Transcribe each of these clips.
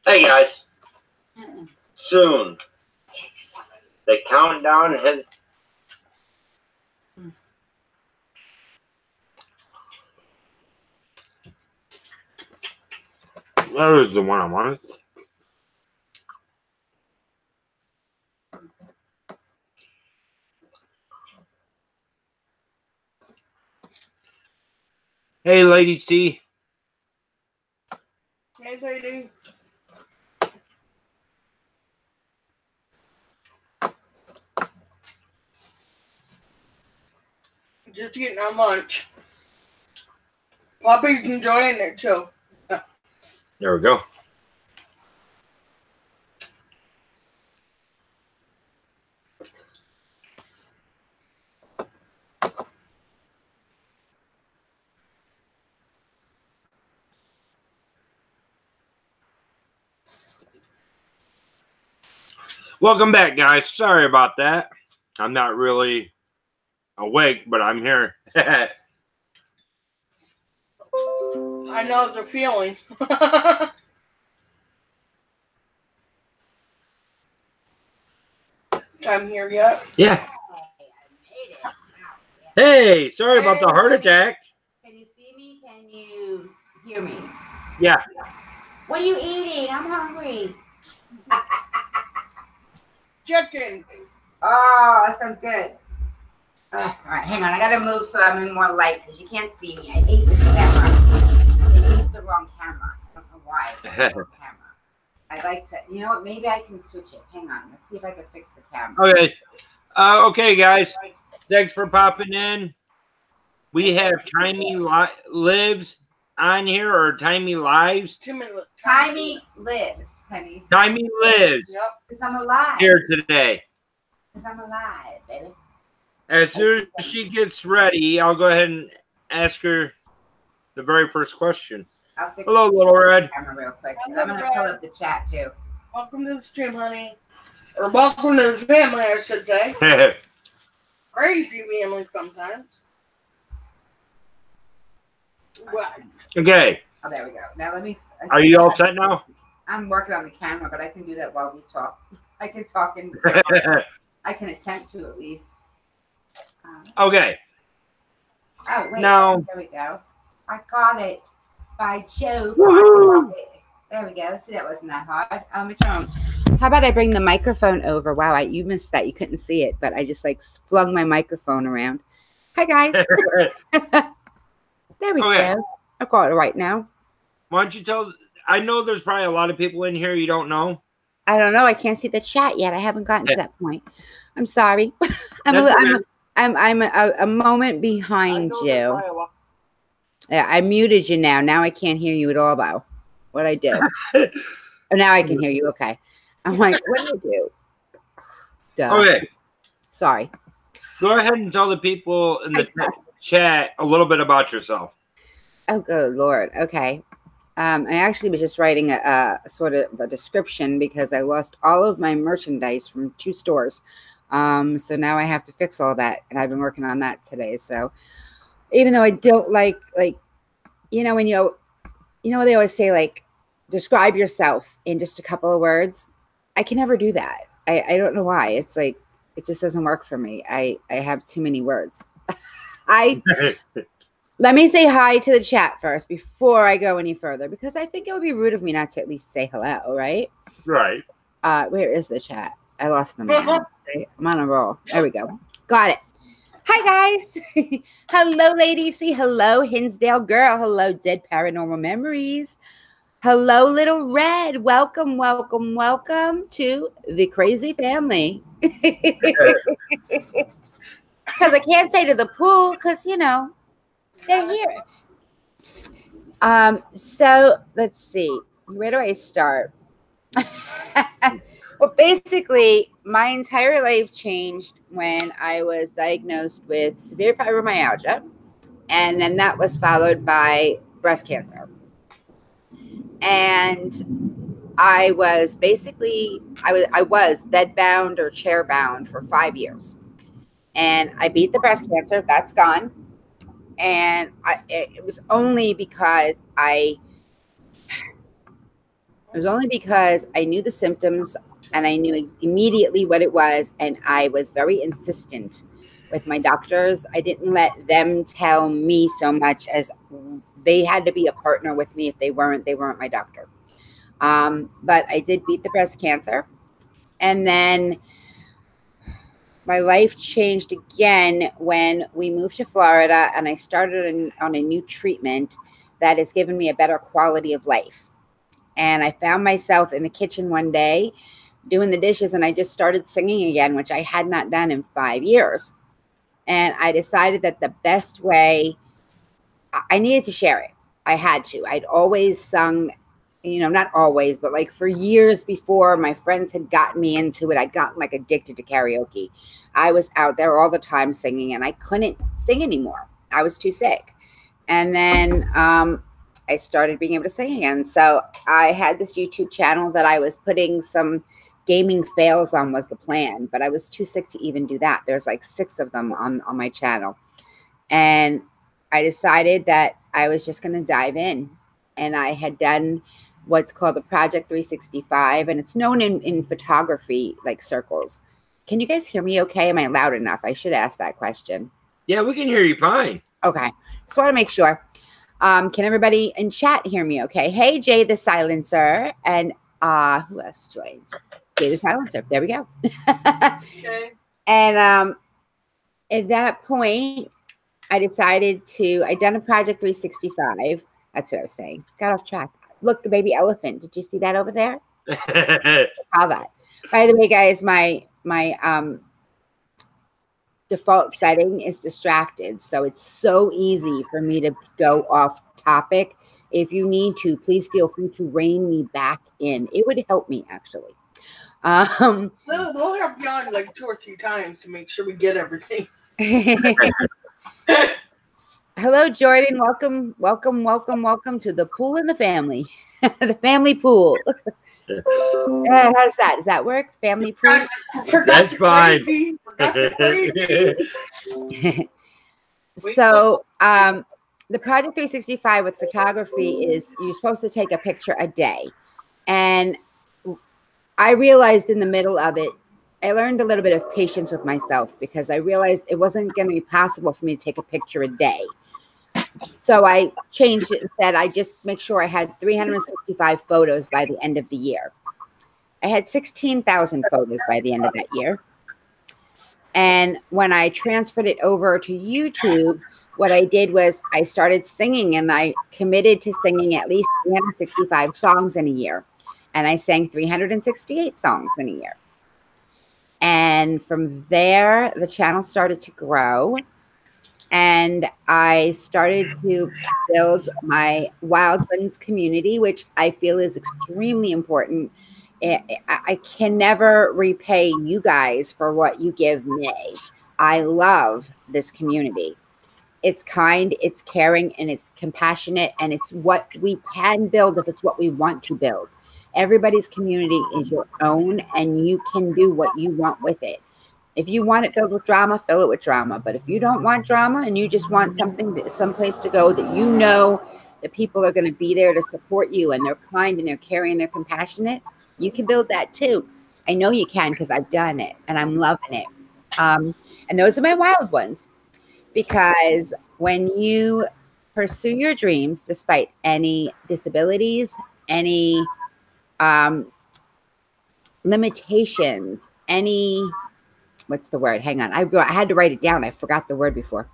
Hey guys, soon the countdown has. That was the one I wanted. Hey, Lady C. Hey, lady. Just getting our lunch. Poppy's enjoying it too. There we go. Welcome back, guys. Sorry about that. I'm not really awake, but I'm here. I know the feeling. Time here yet? Yeah. Hey, sorry about the heart attack. Can you see me? Can you hear me? Yeah. What are you eating? I'm hungry. Chicken. Oh, that sounds good. All right, hang on. I gotta move so I'm in more light because you can't see me. I hate this camera. They used the wrong camera. I don't know why. It's the wrong camera. I'd like to. You know what? Maybe I can switch it. Hang on. Let's see if I can fix the camera. Okay. Okay, guys. Thanks for popping in. We have Timey Lives on here, or Timey Lives. Timey lives, honey. Timey Lives. Yep. Because I'm alive. Here today. Because I'm alive, baby. As soon as she gets ready, I'll go ahead and ask her the very first question. Hello, Little Red. Camera real quick. I'm going to pull up the chat, too. Welcome to the stream, honey. Or welcome to the family, I should say. Crazy family sometimes. What? Okay. Oh, there we go. Now let me. Are you all set now? I'm working on the camera, but I can do that while we talk. I can talk and I can attempt to at least. Okay. Oh, wait. Now, there we go. I got it. By Jove. There we go. See, that wasn't that hard. Let me turn on. How about I bring the microphone over? Wow, you missed that. You couldn't see it, but I just like flung my microphone around. Hi, guys. There we go. I got it right now. Why don't you tell? I know there's probably a lot of people in here you don't know. I don't know. I can't see the chat yet. I haven't gotten to that point. I'm sorry. I'm a moment behind you. Yeah, I muted you now. Now I can't hear you at all, though. What'd I do? Oh, now I can hear you. Okay. I'm like, what did I do? Duh. Okay. Sorry. Go ahead and tell the people in the chat a little bit about yourself. Oh, good Lord. Okay. I actually was just writing a sort of a description because I lost all of my merchandise from 2 stores. So now I have to fix all that. And I've been working on that today. So even though I don't like, you know, when they always say, like, describe yourself in just a couple of words. I can never do that. I don't know why. It's like, it just doesn't work for me. I have too many words. Let me say hi to the chat first before I go any further, because I think it would be rude of me not to at least say hello, right? Right. Where is the chat? I lost them. I'm on a roll. There we go. Got it. Hi, guys. Hello, ladies. See, hello, Hinsdale girl. Hello, Dead Paranormal Memories. Hello, Little Red. Welcome, welcome, welcome to the crazy family. Because I can't say to the pool because, you know, they're here. So let's see. Where do I start? Well, basically, my entire life changed when I was diagnosed with severe fibromyalgia, and then that was followed by breast cancer. And I was basically, I was bedbound or chair-bound for 5 years. And I beat the breast cancer. That's gone. And it was only because It was only because I knew the symptoms and I knew immediately what it was. And I was very insistent with my doctors. I didn't let them tell me so much as they had to be a partner with me. If they weren't my doctor. But I did beat the breast cancer. And then my life changed again when we moved to Florida and I started on a new treatment that has given me a better quality of life. And I found myself in the kitchen one day doing the dishes and I just started singing again, which I had not done in 5 years. And I decided that the best way, I needed to share it. I had to. I'd always sung, not always, but like for years before my friends had gotten me into it, I'd gotten like addicted to karaoke. I was out there all the time singing and I couldn't sing anymore. I was too sick. And then I started being able to sing again. So I had this YouTube channel that I was putting some gaming fails on was the plan, but I was too sick to even do that. There's like 6 of them on my channel. And I decided that I was just going to dive in. And I had done what's called the Project 365, and it's known in photography like circles. Can you guys hear me okay? Am I loud enough? I should ask that question. Yeah, we can hear you fine. Okay. Just want to make sure. Can everybody in chat hear me okay? Hey, Jay the Silencer. And who else joined? Jay the Silencer. There we go. Okay. And at that point, I decided I'd done a Project 365. That's what I was saying. Got off track. Look, the baby elephant. Did you see that over there? All that. By the way, guys, my default setting is distracted. So it's so easy for me to go off topic. If you need to, please feel free to rein me back in. It would help me, actually. We'll have you on like 2 or 3 times to make sure we get everything. Hello, Jordan. Welcome to the pool and the family. The family pool. How's that? Does that work? Family pool? That's fine. So, the Project 365 with photography is you're supposed to take a picture a day. And I realized in the middle of it, I learned a little bit of patience with myself because I realized it wasn't going to be possible for me to take a picture a day. So I changed it and said, I just make sure I had 365 photos by the end of the year. I had 16,000 photos by the end of that year. And when I transferred it over to YouTube, what I did was I started singing and I committed to singing at least 365 songs in a year. And I sang 368 songs in a year. And from there, the channel started to grow. And I started to build my Wild Ones community, which I feel is extremely important. I can never repay you guys for what you give me. I love this community. It's kind, it's caring, and it's compassionate, and it's what we can build if it's what we want to build. Everybody's community is your own, and you can do what you want with it. If you want it filled with drama, fill it with drama. But if you don't want drama and you just want someplace to go that you know that people are going to be there to support you and they're kind and they're caring and they're compassionate, you can build that too. I know you can because I've done it and I'm loving it. And those are my wild ones, because when you pursue your dreams, despite any disabilities, any limitations, any... what's the word? Hang on. I had to write it down. I forgot the word before.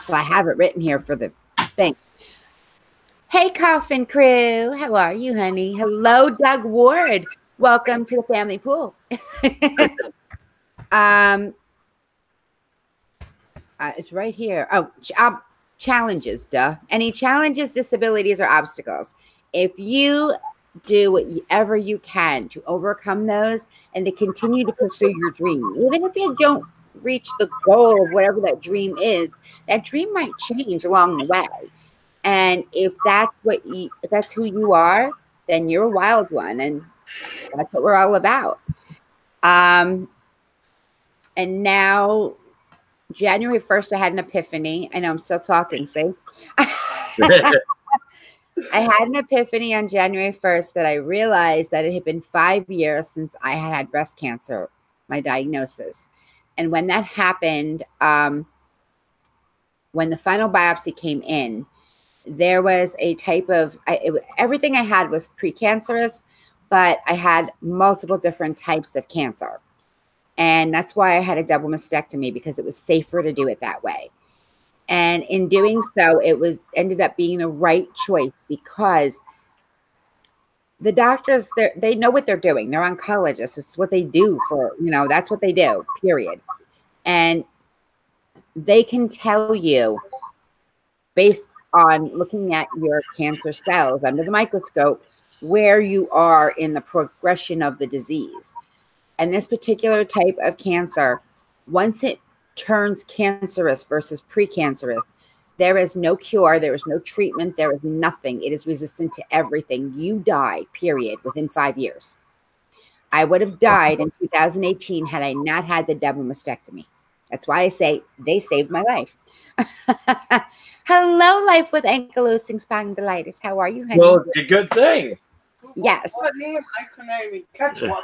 So I have it written here for the thing. Hey, Coffin Crew. How are you, honey? Hello, Doug Ward. Welcome to the family pool. It's right here. Oh, challenges, duh. Any challenges, disabilities, or obstacles. If you do whatever you can to overcome those and to continue to pursue your dream. Even if you don't reach the goal of whatever that dream is, that dream might change along the way. And if that's if that's who you are, then you're a wild one. And that's what we're all about. And now January 1st, I had an epiphany. I know I'm still talking, see? I had an epiphany on January 1st that I realized that it had been 5 years since I had breast cancer, my diagnosis. And when that happened, when the final biopsy came in, there was a type of, everything I had was precancerous, but I had multiple different types of cancer. And that's why I had a double mastectomy, because it was safer to do it that way. And in doing so, ended up being the right choice, because the doctors, they know what they're doing. They're oncologists. It's what they do for, that's what they do, period. And they can tell you, based on looking at your cancer cells under the microscope, where you are in the progression of the disease. And this particular type of cancer, once it turns cancerous versus precancerous, there is no cure, there is no treatment, there is nothing. It is resistant to everything. You die, period, within 5 years. I would have died in 2018 had I not had the double mastectomy. That's why I say they saved my life. Hello, Life with Ankylosing Spondylitis. How are you, honey? Well, it's a good thing. Yes. What name? I couldn't even catch one.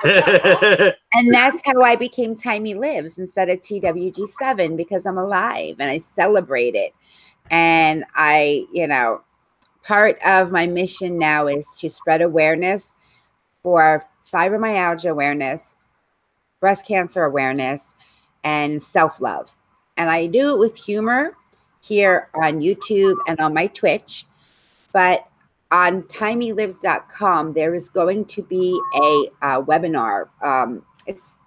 And that's how I became Timey Lives instead of TWG7, because I'm alive and I celebrate it. And part of my mission now is to spread awareness for fibromyalgia awareness, breast cancer awareness, and self-love. And I do it with humor here on YouTube and on my Twitch. But on timeylives.com, there is going to be a webinar. It's,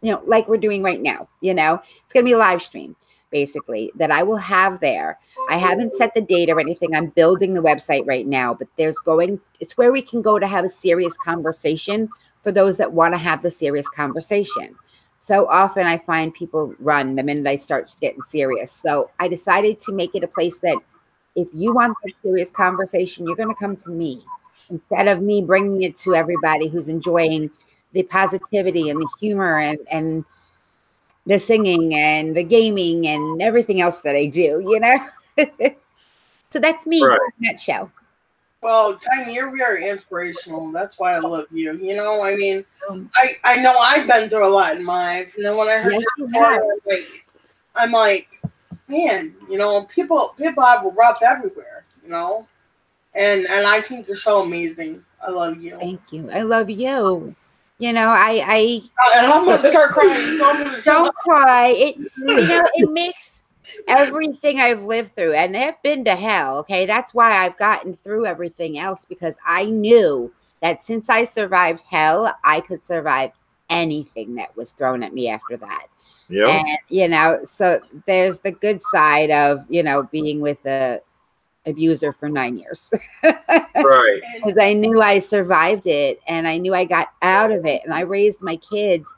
like we're doing right now, it's going to be a live stream, basically, that I will have there. I haven't set the date or anything. I'm building the website right now, but it's where we can go to have a serious conversation for those that want to have the serious conversation. So often I find people run the minute I start getting serious. So I decided to make it a place that if you want a serious conversation, you're going to come to me instead of me bringing it to everybody who's enjoying the positivity and the humor and the singing and the gaming and everything else that I do, So that's me, right. In a nutshell. Well, Tiny, you're very inspirational. That's why I love you. I mean, I know I've been through a lot in my life, and then when I heard your story, I'm like, man, people have a rough everywhere, and I think you're so amazing. I love you. Thank you. I love you. And I'm gonna start crying. So don't cry. It makes everything I've lived through, and I've been to hell. Okay, that's why I've gotten through everything else, because I knew that since I survived hell, I could survive anything that was thrown at me after that. Yeah. And so there's the good side of being with a abuser for 9 years. Right. Because I knew I survived it, and I knew I got out of it, and I raised my kids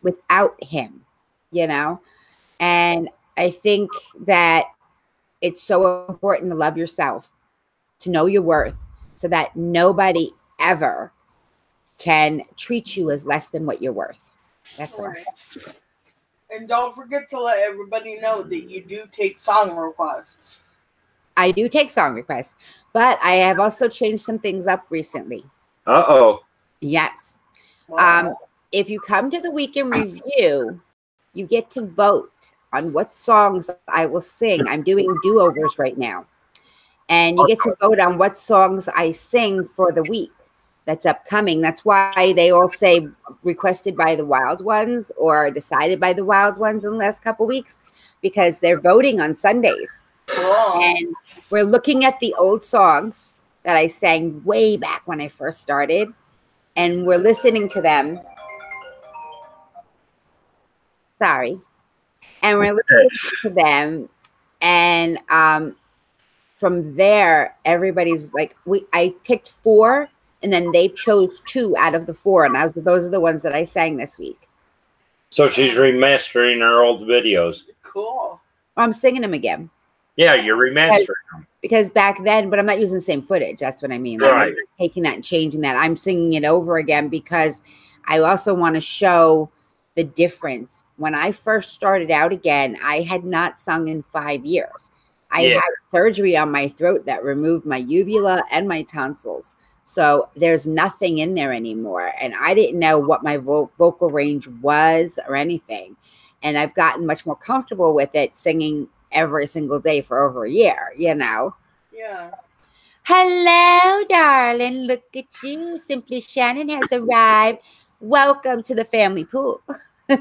without him, and I think that it's so important to love yourself, to know your worth, so that nobody ever can treat you as less than what you're worth. That's right. And don't forget to let everybody know that you do take song requests. I do take song requests, but I have also changed some things up recently. Uh-oh. Yes. Wow. If you come to the weekend review, you get to vote on what songs I will sing. I'm doing do-overs right now. And you get to vote on what songs I sing for the week that's upcoming. That's why they all say requested by the Wild Ones or decided by the Wild Ones in the last couple weeks, because they're voting on Sundays. Cool. And we're looking at the old songs that I sang way back when I first started, and we're listening to them. Sorry. And we're listening to them, and from there, everybody's like, I picked 4, and then they chose 2 out of the 4, and those are the ones that I sang this week. So she's remastering her old videos. Cool. I'm singing them again. Yeah, you're remastering them. Because back then, but I'm not using the same footage. That's what I mean. Like, right. I'm not taking that and changing that. I'm singing it over again because I also want to show the difference. When I first started out again, I had not sung in 5 years. I had surgery on my throat that removed my uvula and my tonsils. So there's nothing in there anymore. And I didn't know what my vocal range was or anything. And I've gotten much more comfortable with it, singing every single day for over a year, you know? Yeah. Hello, darling. Look at you. Simply Shannon has arrived. Welcome to the family pool. How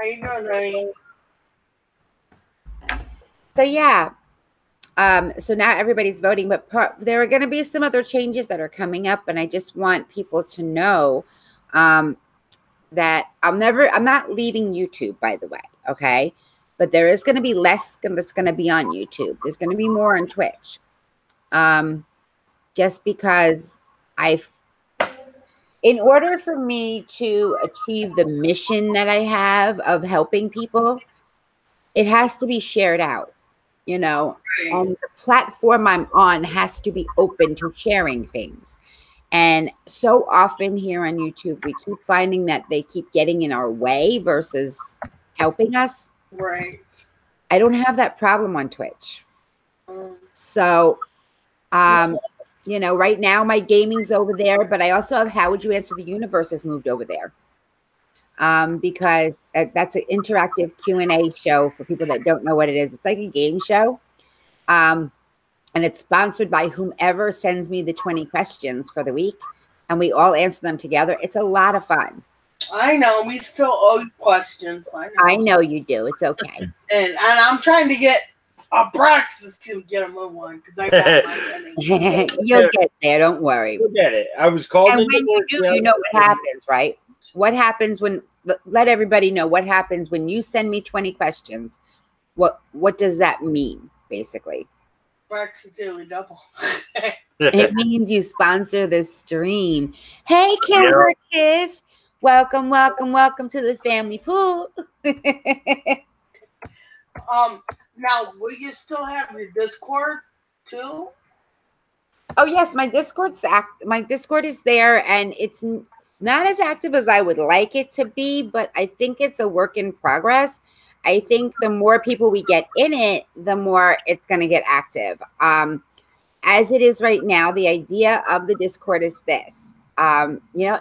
you doing, honey? So, yeah. So now everybody's voting, but there are going to be some other changes that are coming up. And I just want people to know that I'm not leaving YouTube, by the way. Okay. But there is going to be less that's going to be on YouTube. There's going to be more on Twitch. Just because in order for me to achieve the mission that I have of helping people, it has to be shared out, you know, and the platform I'm on has to be open to sharing things. And so often here on YouTube, we keep finding that they keep getting in our way versus helping us. Right. I don't have that problem on Twitch. So, you know, right now my gaming's over there, but I also have How Would You Answer the Universe has moved over there. Because that's an interactive Q&A show for people that don't know what it is. It's like a game show. And it's sponsored by whomever sends me the 20 questions for the week. And we all answer them together. It's a lot of fun. I know. We still owe you questions. I know you do. It's okay. And I'm trying to get Abraxas to get him one because I got my You'll get there. Don't worry. You'll get it. I was called. And when you do, you know what happens, right? What happens when? Let everybody know what happens when you send me 20 questions. What does that mean, basically? Abraxas Daily Double. It means you sponsor this stream. Hey, Kimber Kiss. Welcome, welcome, welcome to the family pool. Now, will you still have your Discord too? Oh yes, my Discord is there, and it's not as active as I would like it to be, but I think it's a work in progress. I think the more people we get in it, the more it's going to get active. As it is right now, the idea of the Discord is this. You know,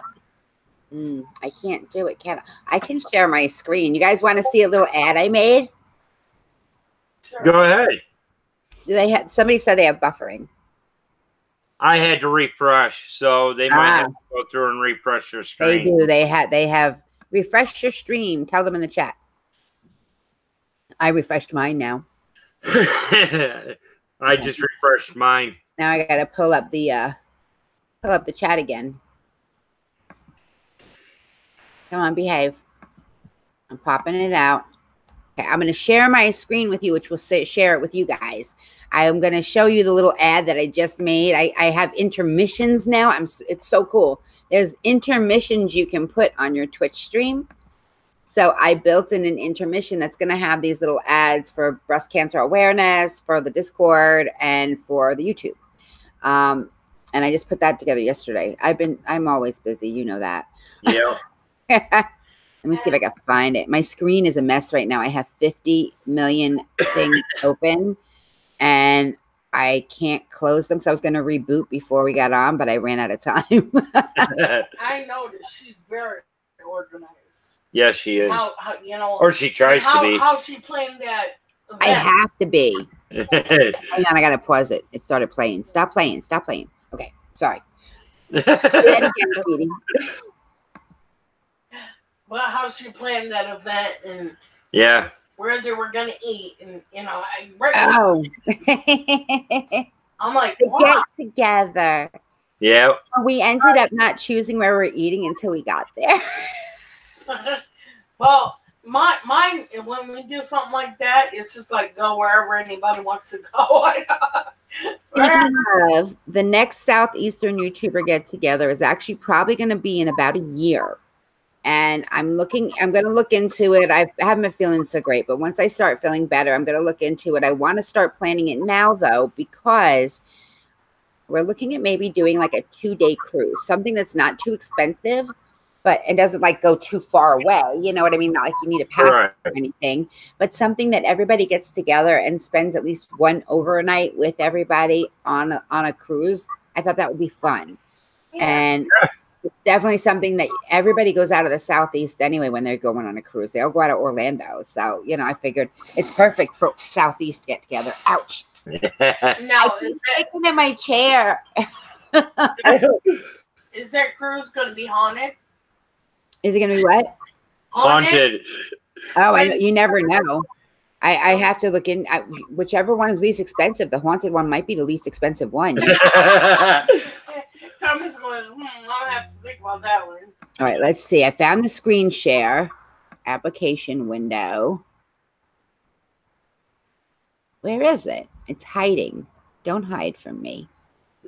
I can't do it, can I? I can share my screen. You guys want to see a little ad I made? Sure. Go ahead. Somebody said they have buffering. I had to refresh, so they might have to go through and refresh your screen. They do. They have refreshed your stream. Tell them in the chat. I refreshed mine now. I just refreshed mine. Now I gotta pull up the chat again. Come on, behave. I'm popping it out. Okay, I'm going to share my screen with you, which will share it with you guys. I am going to show you the little ad that I just made. I have intermissions now. It's so cool. There's intermissions you can put on your Twitch stream. So I built in an intermission that's going to have these little ads for breast cancer awareness, for the Discord, and for the YouTube. And I just put that together yesterday. I'm always busy. You know that. Yeah. Let me see if I can find it. My screen is a mess right now. I have 50 million things open, and I can't close them because I was going to reboot before we got on, but I ran out of time. I noticed she's very organized. Yeah, she is. How you know? Or she tries to be. How she playing that? I have to be. Hang on, I got to pause it. It started playing. Stop playing. Stop playing. Okay, sorry. Well, how she planned that event and where they were gonna eat, and you know, I'm like, get together. Yeah. We ended up not choosing where we're eating until we got there. Well, mine when we do something like that, it's just like go wherever anybody wants to go. Speaking of, the next Southeastern YouTuber get together is actually probably going to be in about a year. And I'm going to look into it. I haven't been feeling so great, but once I start feeling better, I'm going to look into it. I want to start planning it now, though, because we're looking at maybe doing like a 2-day cruise, something that's not too expensive, but it doesn't like go too far away. You know what I mean? Not like you need a passport or anything, but something that everybody gets together and spends at least one overnight with everybody on a cruise. I thought that would be fun. Yeah. And it's definitely something that everybody goes out of the Southeast anyway when they're going on a cruise. They all go out of Orlando. So, you know, I figured it's perfect for Southeast get together. Ouch. Now, I'm sticking in my chair. Is that cruise going to be haunted? Is it going to be what? Haunted. Oh, you never know. I have to look in. Whichever one is least expensive. The haunted one might be the least expensive one. Tommy's going, I'll have to think about that one. All right, let's see. I found the screen share application window. Where is it? It's hiding. Don't hide from me.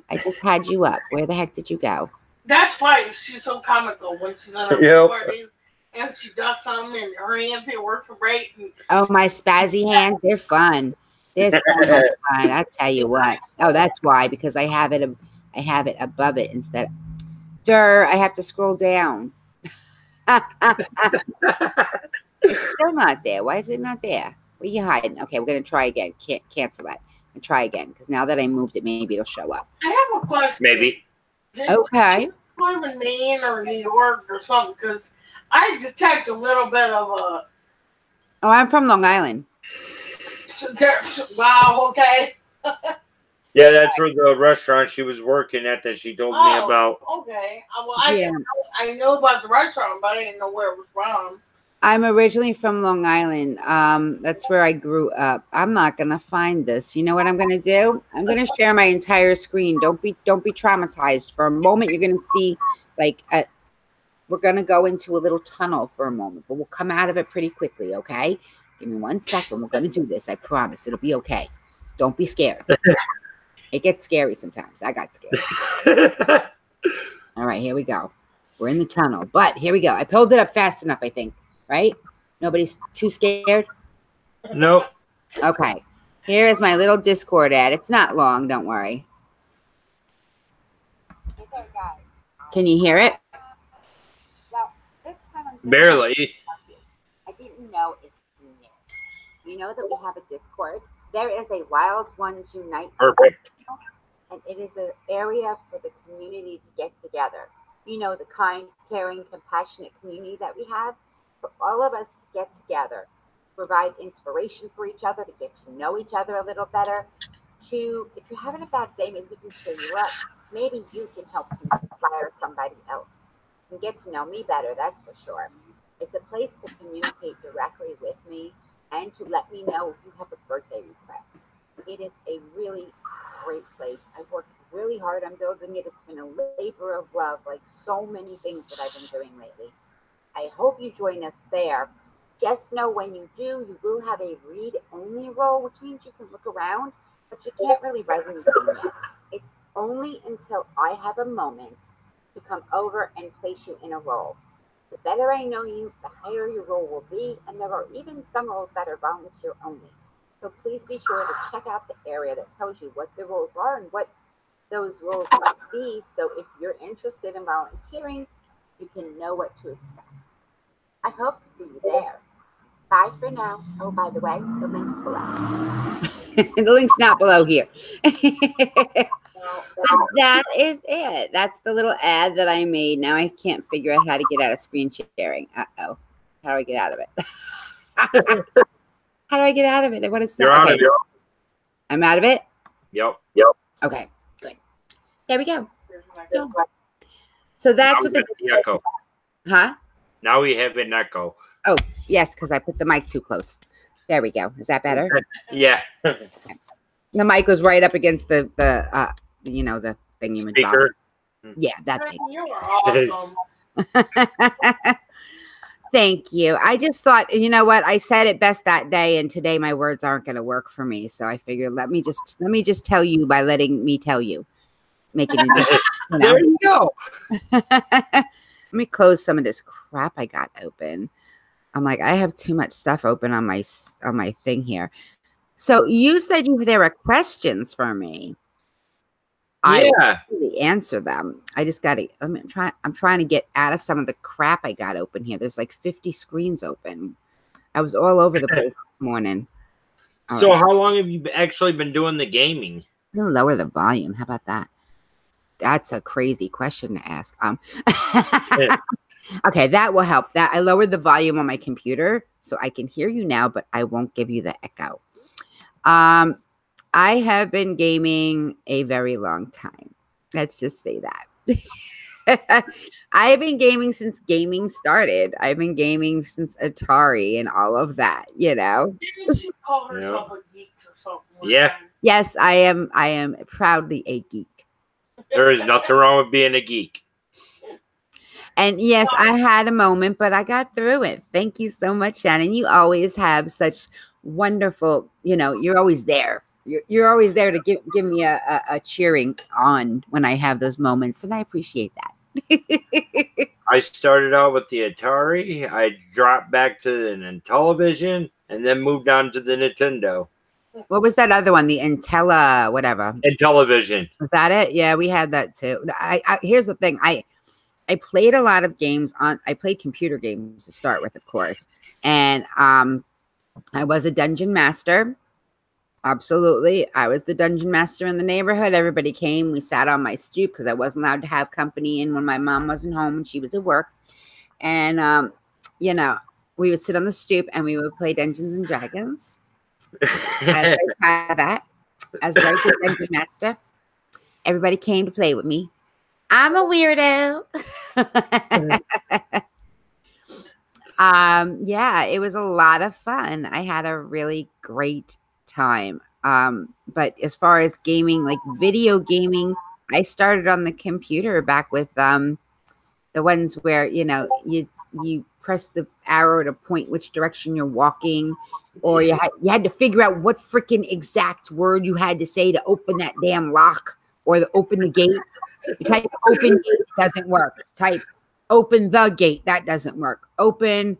I just had you up. Where the heck did you go? That's why she's so comical when she's on her parties and she does something and her hands ain't working right. Oh, my spazzy hands, they're fun. They're so much fun. I'll tell you what. Oh, that's why, because I have it above it instead. I have to scroll down. It's still not there. Why is it not there? Where are you hiding? Okay, we're going to try again. Can't cancel that. And try again, because now that I moved it, maybe it'll show up. I have a question. Maybe. Okay. Did you live in Maine or New York or something? Because I detect a little bit of a... Oh, I'm from Long Island. Wow, okay. Yeah, that's where the restaurant she was working at that she told me about. Okay. Well, I know about the restaurant, but I didn't know where it was from. I'm originally from Long Island. That's where I grew up. I'm not gonna find this. You know what I'm gonna do? I'm gonna share my entire screen. Don't be traumatized. For a moment, you're gonna see like we're gonna go into a little tunnel for a moment, but we'll come out of it pretty quickly. Okay? Give me 1 second. We're gonna do this. I promise. It'll be okay. Don't be scared. It gets scary sometimes. I got scared. All right, here we go. We're in the tunnel, but here we go. I pulled it up fast enough, I think. Right? Nobody's too scared? Nope. Okay. Here is my little Discord ad. It's not long, don't worry. Can you hear it? Barely. I didn't know if you knew. You know that we have a Discord? There is a Wild Ones Unite. Perfect. And it is an area for the community to get together. You know, the kind, caring, compassionate community that we have. For all of us to get together, provide inspiration for each other, to get to know each other a little better. If you're having a bad day, maybe we can cheer you up. Maybe you can help inspire somebody else. And get to know me better, that's for sure. It's a place to communicate directly with me and to let me know if you have a birthday request. It is a really great place. I've worked really hard on building it. It's been a labor of love, like so many things that I've been doing lately. I hope you join us there. Just know when you do, you will have a read-only role, which means you can look around, but you can't really write anything yet. It's only until I have a moment to come over and place you in a role. The better I know you, the higher your role will be, and there are even some roles that are volunteer only. So please be sure to check out the area that tells you what the roles are and what those roles might be. So if you're interested in volunteering, you can know what to expect. I hope to see you there. Bye for now. Oh, by the way, the link's below. The link's not below here. So that is it. That's the little ad that I made. Now I can't figure out how to get out of screen sharing. Uh-oh. How do I get out of it? How do I get out of it? What is You're out of it. I'm out of it? Yep. Okay, good. There we go. So that's what the echo. Huh? Now we have an echo. Oh, yes, because I put the mic too close. There we go. Is that better? Yeah. Okay. The mic was right up against the the thingy. Speaker. Yeah, that thing. You are awesome. Thank you. I just thought, you know what? I said it best that day, and today my words aren't going to work for me. So I figured, let me just tell you by letting me tell you. Make it easy. There you go. Let me close some of this crap I got open. I'm like, I have too much stuff open on my thing here. So you said there were questions for me. I Yeah. really answer them. I just got to. I'm trying to get out of some of the crap I got open here. There's like 50 screens open. I was all over the place this morning. All So right. how long have you actually been doing the gaming? I'm gonna lower the volume. How about that? That's a crazy question to ask. Okay, that will help. That I lowered the volume on my computer so I can hear you now, but I won't give you the echo. I have been gaming a very long time. Let's just say that. I've been gaming since gaming started. I've been gaming since Atari and all of that, you know. Didn't she call herself a geek or something? Yeah. Yes, I am proudly a geek. There is nothing wrong with being a geek. And yes, I had a moment, but I got through it. Thank you so much, Shannon. You always have such wonderful, you're always there. You're always there to give me a cheering on when I have those moments, and I appreciate that. I started out with the Atari. I dropped back to the Intellivision, and then moved on to the Nintendo. What was that other one? The Intella, whatever. Intellivision. Was that it? Yeah, we had that too. Here's the thing. I played a lot of games I played computer games to start with, of course. And I was a dungeon master. Absolutely. I was the dungeon master in the neighborhood. Everybody came. We sat on my stoop because I wasn't allowed to have company in when my mom wasn't home and she was at work. And, we would sit on the stoop and we would play Dungeons and Dragons. I had that as a regular dungeon master. Everybody came to play with me. I'm a weirdo. Yeah, it was a lot of fun. I had a really great time. But as far as gaming, like video gaming, I started on the computer back with the ones where you press the arrow to point which direction you're walking, or you had to figure out what freaking exact word you had to say to open that damn lock or to open the gate. You type open gate, it doesn't work. Type open the gate, that doesn't work. Open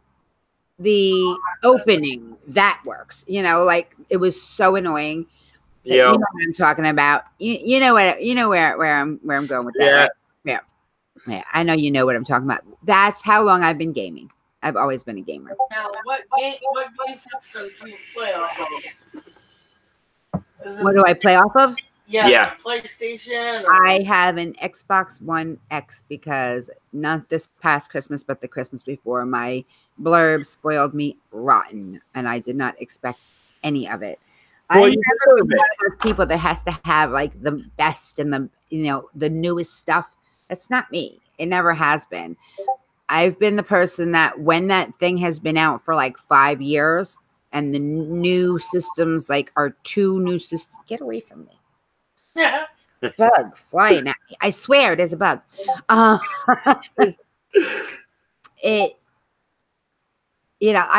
the opening, that works. Like it was so annoying. Yeah. You know what I'm talking about. You know where I'm going with that. Yeah. Right? Yeah, I know you know what I'm talking about. That's how long I've been gaming. I've always been a gamer. Now, what game system do you play off of? What do I play off of? Yeah. PlayStation. I have an Xbox One X because not this past Christmas, but the Christmas before, my blurb spoiled me rotten, and I did not expect any of it. Well, I'm never one of those people that has to have like the best and the newest stuff. That's not me. It never has been. I've been the person that when that thing has been out for like 5 years and the new systems are 2 new systems, get away from me. Yeah. Bug flying at me. I swear there's a bug. I'm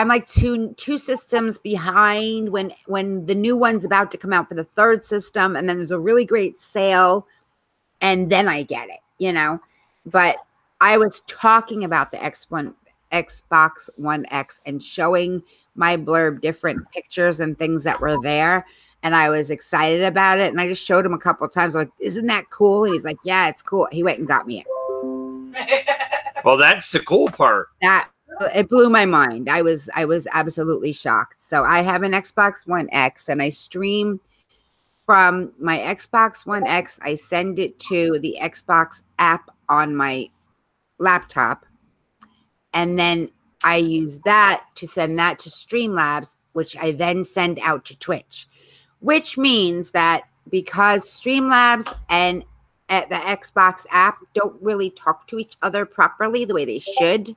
like two systems behind when the new one's about to come out for the 3rd system, and then there's a really great sale, and then I get it, But I was talking about the Xbox One X and showing my blurb different pictures and things that were there. And I was excited about it. And I just showed him a couple of times. I was like, isn't that cool? And he's like, yeah, it's cool. He went and got me it. Well, that's the cool part. It blew my mind. I was absolutely shocked. So I have an Xbox One X and I stream from my Xbox One X. I send it to the Xbox app on my laptop. And then I use that to send that to Streamlabs, which I then send out to Twitch. Which means that because Streamlabs and the Xbox app don't really talk to each other properly the way they should,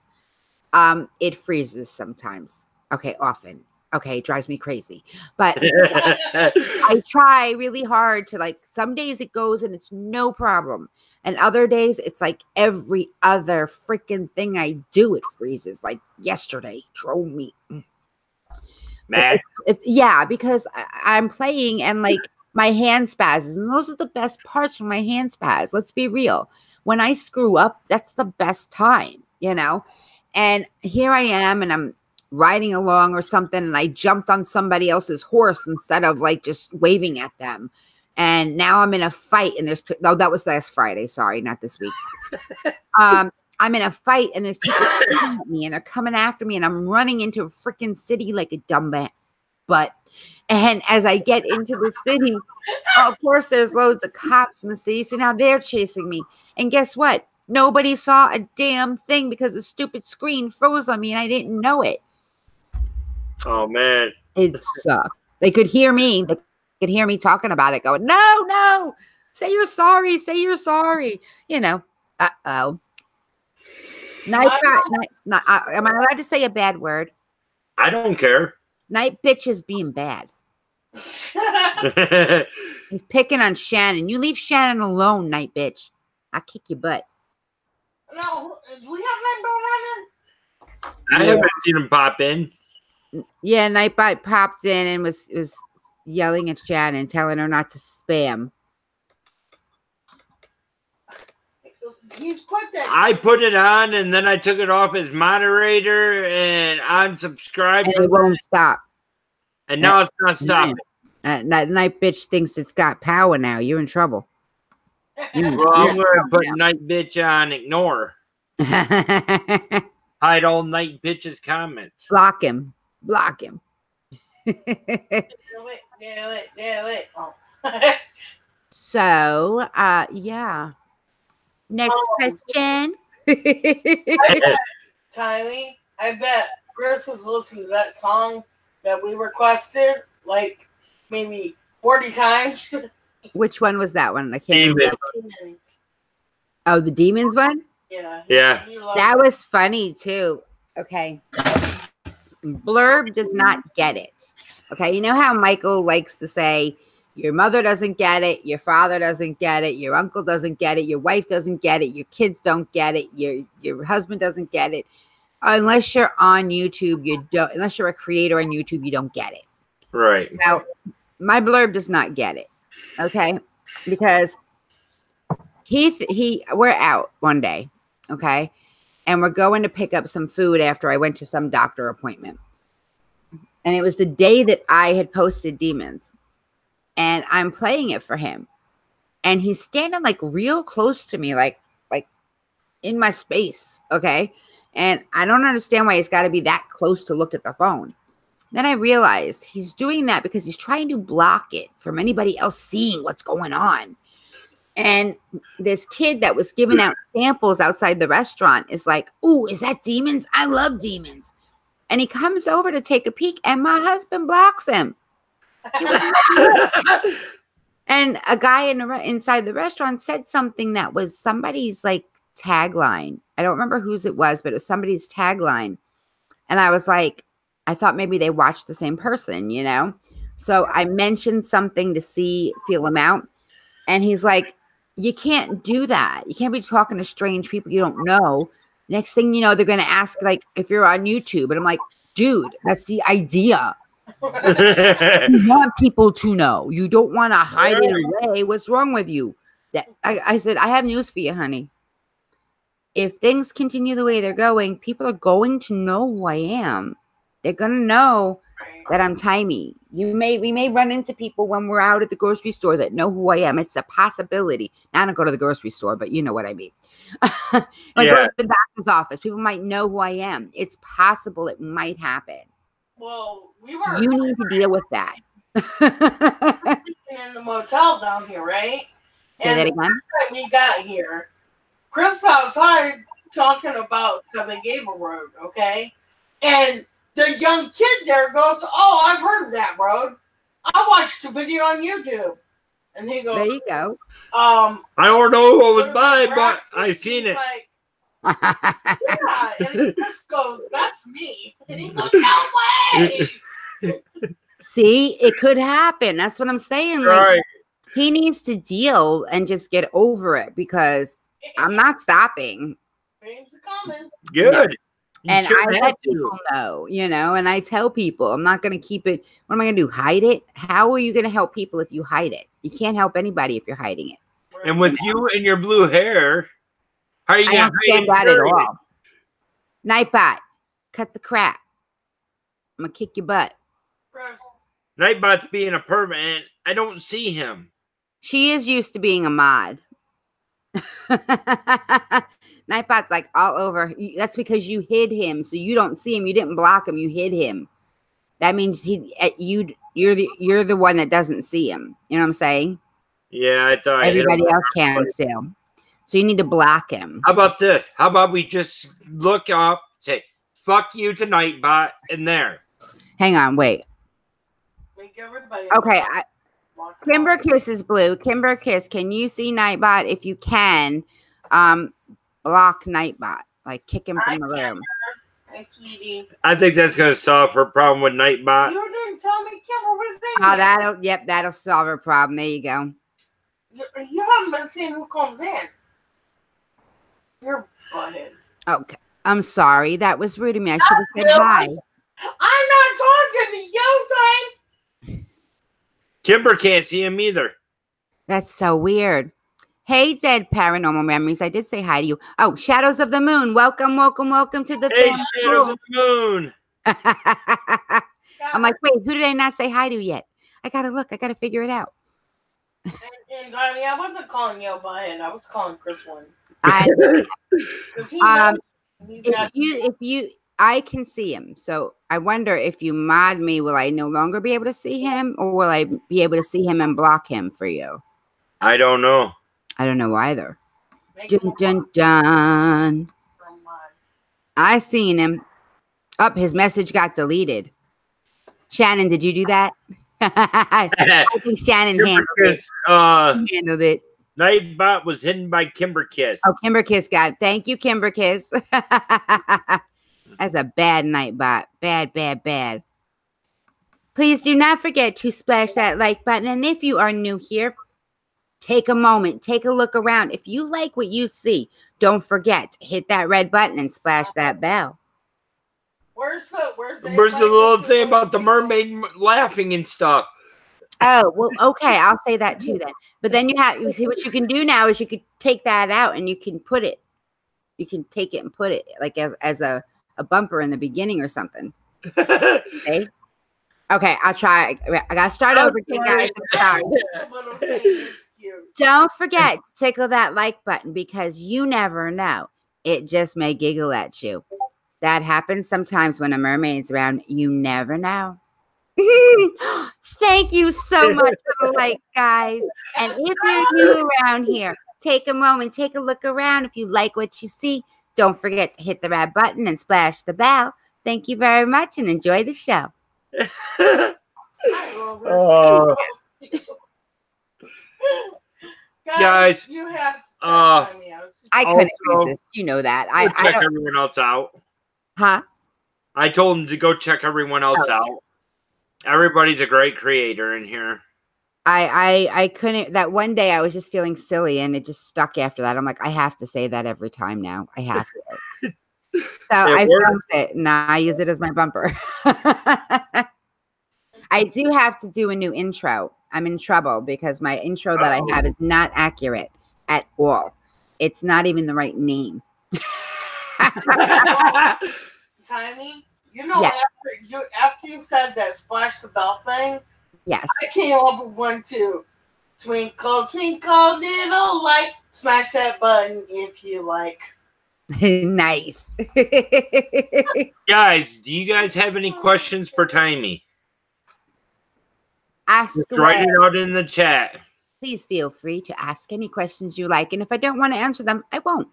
it freezes sometimes. Okay, often. Okay, it drives me crazy. But I try really hard to some days it goes and it's no problem. And other days it's like every other freaking thing I do, it freezes. Like yesterday, drove me mad. Yeah, because I'm playing and my hand spazzes, and those are the best parts from my hand spaz. Let's be real. When I screw up, that's the best time, And here I am, and I'm riding along or something, and I jumped on somebody else's horse instead of just waving at them. And now I'm in a fight, and there's that was last Friday. Sorry, not this week. I'm in a fight, and there's people coming at me, and they're coming after me, and I'm running into a freaking city like a dumb butt. And as I get into the city, of course, there's loads of cops in the city, so now they're chasing me. And guess what? Nobody saw a damn thing because the stupid screen froze on me, and I didn't know it. Oh man, it sucked. They could hear me. They could hear me talking about it, going, "No, say you're sorry. Say you're sorry." You know. Am I allowed to say a bad word? I don't care. Night bitch is being bad. He's picking on Shannon. You leave Shannon alone, night bitch. I'll kick your butt. No, we have that running. I haven't seen him pop in. Yeah, Nightbot popped in and was yelling at Shannon, telling her not to spam. He's put that. I put it on and then I took it off as moderator and unsubscribed. And it won't stop. And now it's not stopping. Night bitch thinks it's got power now. You're in trouble. Well, I'm going to put night bitch on ignore. Hide all night bitch's comments. Block him. Do it. Oh. So, yeah. Next question. Timey, I bet Chris has listened to that song that we requested like maybe 40 times. Which one was that one? I can't remember. Demons. Oh, the Demons one? Yeah. That was funny too. Okay. Blurb does not get it. Okay. You know how Michael likes to say, your mother doesn't get it, your father doesn't get it, your uncle doesn't get it, your wife doesn't get it, your kids don't get it, your husband doesn't get it. Unless you're on YouTube, you don't. Unless you're a creator on YouTube, you don't get it. Right. Now, my blurb does not get it. Okay, because we're out one day, okay, and we're going to pick up some food after I went to some doctor appointment, and it was the day that I had posted Demons. And I'm playing it for him. And he's standing like real close to me, like in my space. Okay. And I don't understand why he's got to be that close to look at the phone. Then I realized he's doing that because he's trying to block it from anybody else seeing what's going on. And this kid that was giving out samples outside the restaurant is like, "Ooh, is that Demons? I love Demons." And he comes over to take a peek and my husband blocks him. And a guy inside the restaurant said something that was somebody's like tagline. I don't remember whose it was, but it was somebody's tagline. And I was like, I thought maybe they watched the same person, you know? So I mentioned something to feel him out. And he's like, you can't do that. You can't be talking to strange people you don't know. Next thing you know, they're going to ask like if you're on YouTube. And I'm like, dude, that's the idea. You want people to know. You don't want to hide it away. What's wrong with you? I said, I have news for you, honey. If things continue the way they're going, people are going to know who I am. They're going to know that I'm Timey. We may run into people when we're out at the grocery store that know who I am. It's a possibility. Now, I don't go to the grocery store, but you know what I mean. Go to the doctor's office. People might know who I am. It's possible it might happen. Well, you need to deal with that. In the motel down here, right? Say that again. When we got here, Chris outside talking about Seven Gable Road, okay? And the young kid there goes, "Oh, I've heard of that road. I watched a video on YouTube." And he goes, "There you go." I don't know who it was by, but I seen it. Like, yeah, and Chris goes, "That's me." And he goes, "No way." See, it could happen. That's what I'm saying. Like, he needs to deal and just get over it because I'm not stopping. Dreams are coming. Good. And I let people know, you know, and I tell people I'm not going to keep it. What am I going to do? Hide it? How are you going to help people if you hide it? You can't help anybody if you're hiding it. And with you and your blue hair, how are you going to stand that at all? Nightbot, cut the crap. I'm going to kick your butt. Nightbot's being a pervert and I don't see him. She is used to being a mod. Nightbot's like all over. That's because you hid him, so you don't see him. You didn't block him. You hid him. That means you're the one that doesn't see him. You know what I'm saying? Yeah, I thought everybody else can still. So you need to block him. How about this? How about we just look up, say, fuck you to Nightbot, and there. Hang on, wait. Okay, Kimber Kiss is blue. Kimber Kiss, can you see Nightbot? If you can, block Nightbot. Like, kick him from the room. Hey, sweetie. I think that's going to solve her problem with Nightbot. You didn't tell me Kimber was in there. That'll solve her problem. There you go. You haven't been seeing who comes in. You're funny. Okay. I'm sorry. That was rude of me. I should have said hi. I'm not talking to you, Time. Kimber can't see him either. That's so weird. Hey, Dead Paranormal Memories. I did say hi to you. Oh, Shadows of the Moon. Welcome to the Hey, Shadows of the Moon. I'm like, wait, who did I not say hi to yet? I got to look. I got to figure it out. And I wasn't calling you by it. I was calling Chris one. I can see him. So I wonder if you mod me, will I no longer be able to see him, or will I be able to see him and block him for you? I don't know. I don't know either. Dun, dun, dun. I seen him. Up, his message got deleted. Shannon, did you do that? I think Shannon handled it. Nightbot was hidden by Kimber Kiss. Oh, Kimber Kiss got it. Thank you, Kimber Kiss. That's a bad Nightbot. Bad. Please do not forget to splash that like button. And if you are new here, take a moment. Take a look around. If you like what you see, don't forget to hit that red button and splash that bell. Where's the little thing about the mermaid laughing and stuff? Oh, well, okay. I'll say that too then. But then you see what you can do now is you could take that out and you can put it. You can take it and put it like as a bumper in the beginning or something. Okay. Okay, I'll try. I gotta start over again, guys. I'm sorry. Don't forget to tickle that like button because you never know. It just may giggle at you. That happens sometimes when a mermaid's around. You never know. Thank you so much for the like, guys. And if you're new around here, take a moment, take a look around. If you like what you see, don't forget to hit the red button and splash the bell. Thank you very much and enjoy the show. Guys, you have to I couldn't resist. You know that. I check everyone else out. Huh? I told him to go check everyone else out. Everybody's a great creator in here. I couldn't. That one day I was just feeling silly and it just stuck after that. I'm like, I have to say that every time now. I have to. So I filmed it and I use it as my bumper. I do have to do a new intro. I'm in trouble because my intro that I have is not accurate at all. It's not even the right name. Timey, you know, after you said that splash the bell thing, yes, I came up with one too. Twinkle, twinkle, little light. Smash that button if you like. Nice. Guys, do you guys have any questions for Timey? Ask away. Write it out in the chat. Please feel free to ask any questions you like. And if I don't want to answer them, I won't.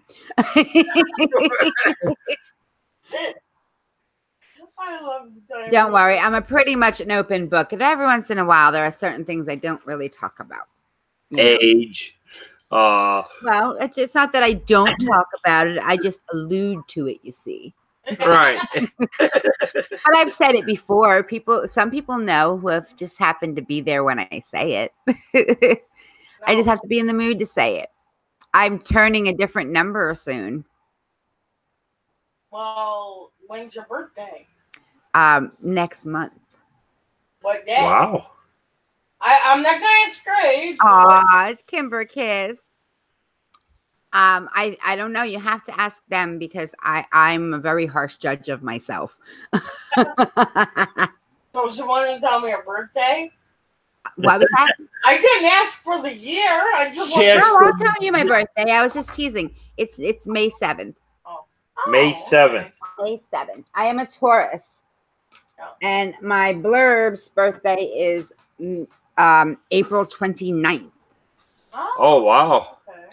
I love you, don't worry. I'm pretty much an open book. And every once in a while, there are certain things I don't really talk about. Age. Well, it's not that I don't talk about it. I just allude to it, you see. Right. But I've said it before. Some people know who have just happened to be there when I say it. I just have to be in the mood to say it. I'm turning a different number soon. Well, when's your birthday? Next month. What day? Wow. I'm not gonna ask grade. Aw, it's Kimber Kiss. I don't know. You have to ask them because I'm a very harsh judge of myself. So she wanted to tell me her birthday? What was that? I didn't ask for the year. I just She asked No, I'll tell you my birthday. I was just teasing. It's May 7th. May 7th. May 7th. I am a Taurus. And my blurb's birthday is April 29th. Oh, wow. Okay.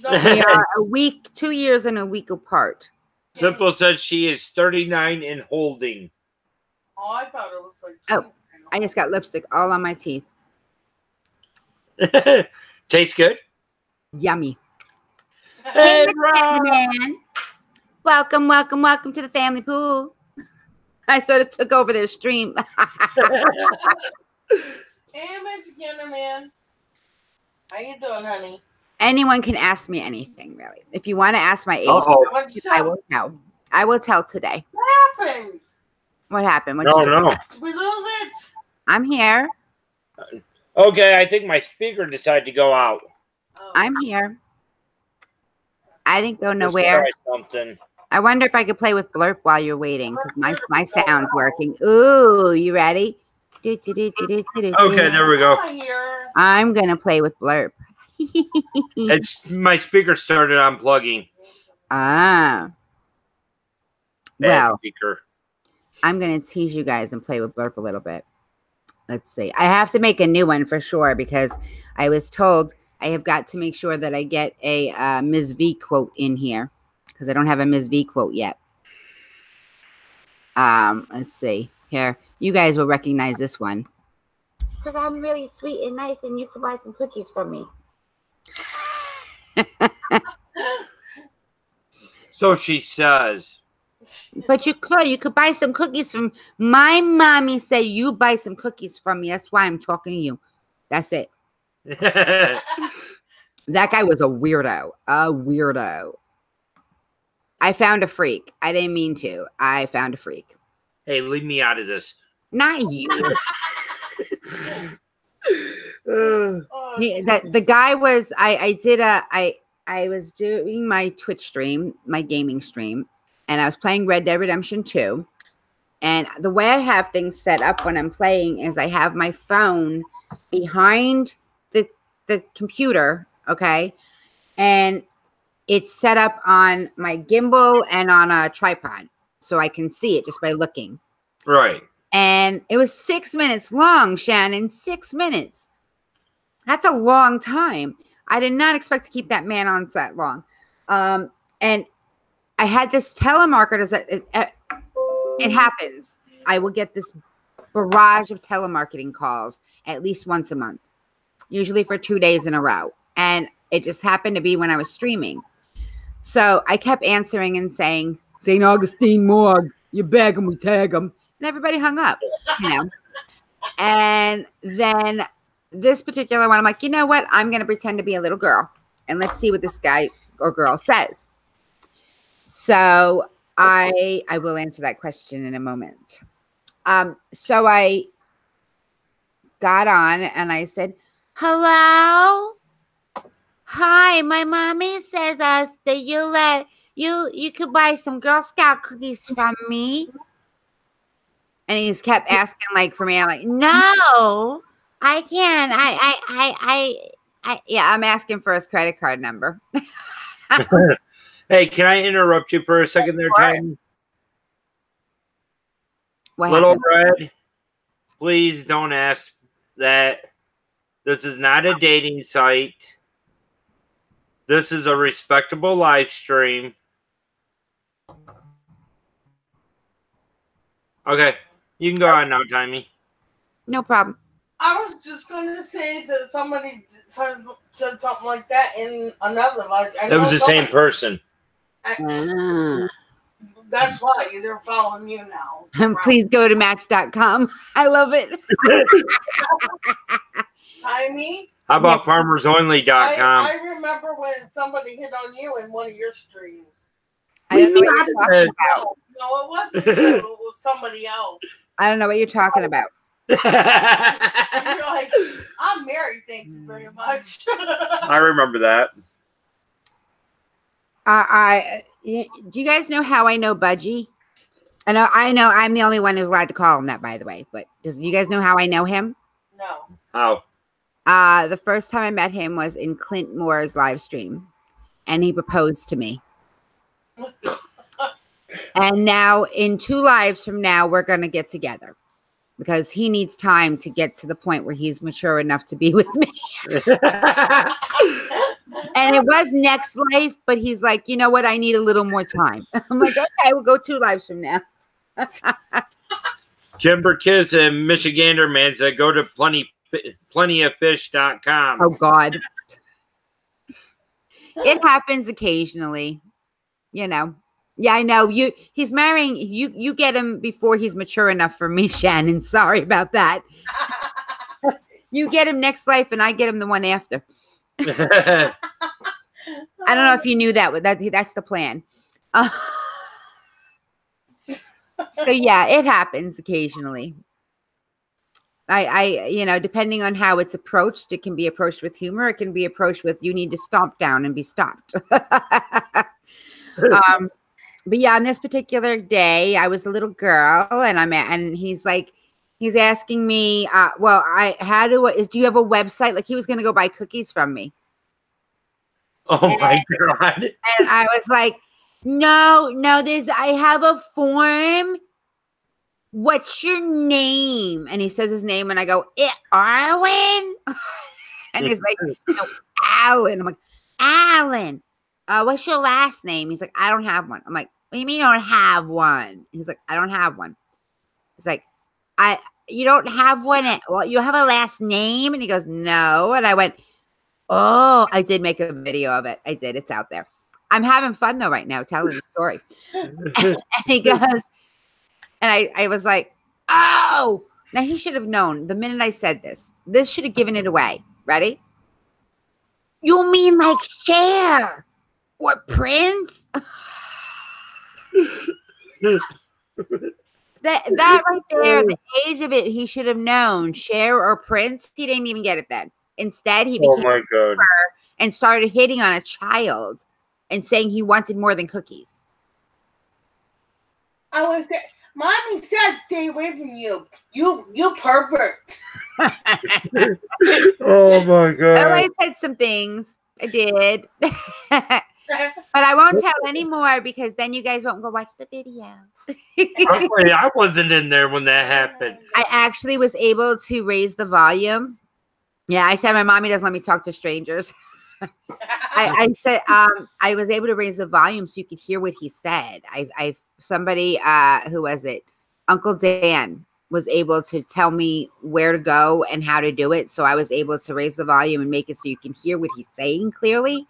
Yes. We are a week, 2 years and a week apart. Simple says she is 39 and holding. Oh, I thought it was like. Oh, I just got lipstick all on my teeth. Tastes good. Yummy. Hey, man. Welcome, welcome, welcome to the family pool. I sort of took over their stream. Hey, Michigan man. How you doing, honey? Anyone can ask me anything, really. If you want to ask my age, I will tell. I will tell today. What happened? What happened? No. Did we lose it? I'm here. Okay, I think my speaker decided to go out. Oh. I'm here. I didn't go Let's nowhere. try something. I wonder if I could play with Blurp while you're waiting, because my sound's working. Ooh, you ready? Okay, there we go. I'm gonna play with Blurp. It's my speaker started unplugging. Ah. Bad Well, speaker. I'm gonna tease you guys and play with Blurp a little bit. Let's see. I have to make a new one for sure because I was told I have got to make sure that I get a Ms. V quote in here because I don't have a Ms. V quote yet. Let's see. Here, you guys will recognize this one. Because I'm really sweet and nice and you can buy some cookies from me. So she says. But you could buy some cookies from my mommy said you buy some cookies from me. That's why I'm talking to you. That's it. That guy was a weirdo. A weirdo. I found a freak. I didn't mean to. I found a freak. Hey, leave me out of this. Not you. The guy was I was doing my Twitch stream, my gaming stream, and I was playing Red Dead Redemption 2. And the way I have things set up when I'm playing is I have my phone behind the computer, okay? And it's set up on my gimbal and on a tripod. So I can see it just by looking. Right. And it was 6 minutes long, Shannon. 6 minutes. That's a long time. I did not expect to keep that man on that long. And I had this telemarketer that it happens. I will get this barrage of telemarketing calls at least once a month, usually for 2 days in a row. And it just happened to be when I was streaming. So I kept answering and saying, St. Augustine Morgue, you bag him, we tag him. And everybody hung up, you know. And then this particular one, I'm like, you know what? I'm going to pretend to be a little girl. And let's see what this guy or girl says. So I will answer that question in a moment. So I got on and I said, hello? Hi, my mommy says that you could buy some Girl Scout cookies from me. And he just kept asking like for me. I'm like, no, I can't. Yeah, I'm asking for his credit card number. Hey, can I interrupt you for a second there, Tim? Little Red, please don't ask that. This is not a dating site. This is a respectable live stream. Okay, you can go on now, Timey. No problem. I was just going to say that somebody said something like that in another live. It was the same person. That's why they're following you now. Please go to match.com. I love it. Timey? How about farmersonly.com? I remember when somebody hit on you in one of your streams. I don't know what you're talking about. No, it wasn't you. It was somebody else. I don't know what you're talking about. And you're like, I'm married, thank you very much. I remember that. Do you guys know how I know Budgie? I know I'm the only one who's allowed to call him that, by the way. But do you guys know how I know him? No. How? The first time I met him was in Clint Moore's live stream, and he proposed to me. And now, in 2 lives from now, we're going to get together because he needs time to get to the point where he's mature enough to be with me. And it was next life, but he's like, you know what? I need a little more time. I'm like, okay, we'll go 2 lives from now. Kimber Kiss and Michigander man said go to plentyoffish.com. Oh, God. It happens occasionally, you know. Yeah, I know. He's marrying you. You get him before he's mature enough for me, Shannon. Sorry about that. You get him next life, and I get him the one after. I don't know if you knew that. That's the plan. So yeah, it happens occasionally. I you know, depending on how it's approached, it can be approached with humor. It can be approached with you need to stomp down and be stopped. But yeah, on this particular day, I was a little girl, and he's like, he's asking me, well, do you have a website? Like he was going to go buy cookies from me. Oh my God. And I was like, no, I have a form. What's your name? And he says his name, and I go, Arlen. And he's like, no, Alan. I'm like, Alan. What's your last name? He's like, I don't have one. I'm like, what do you mean you don't have one? He's like, I don't have one. He's like, you don't have one. Well, you have a last name? And he goes, no. And I went, oh, I did make a video of it. I did. It's out there. I'm having fun though right now telling the story. And he goes, and I was like, oh, now he should have known the minute I said this. This should have given it away. Ready? You mean like Cher or Prince? that right there, the age of it, he should have known Cher or Prince. He didn't even get it then. Instead, he became and started hitting on a child and saying he wanted more than cookies. I was there. Mommy said stay away from you. You pervert. Oh my God. I said some things. I did. But I won't tell anymore because then you guys won't go watch the video. I wasn't in there when that happened. I actually was able to raise the volume. Yeah, I said my mommy doesn't let me talk to strangers. I said I was able to raise the volume so you could hear what he said. Somebody who was it? Uncle Dan was able to tell me where to go and how to do it. So I was able to raise the volume and make it so you can hear what he's saying clearly.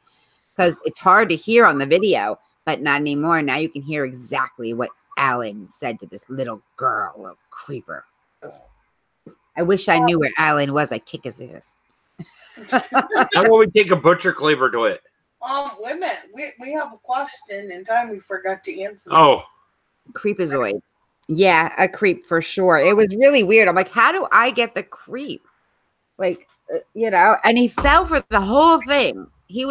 Because it's hard to hear on the video, but not anymore. Now you can hear exactly what Alan said to this little girl, little creeper. Ugh. I wish I knew where Alan was. I'd kick his ass. How about we take a butcher cleaver to it? Wait a minute. We have a question in time we forgot to answer. Oh. Creepazoid. Yeah, a creep for sure. It was really weird. I'm like, how do I get the creep? Like, you know, and he fell for the whole thing. He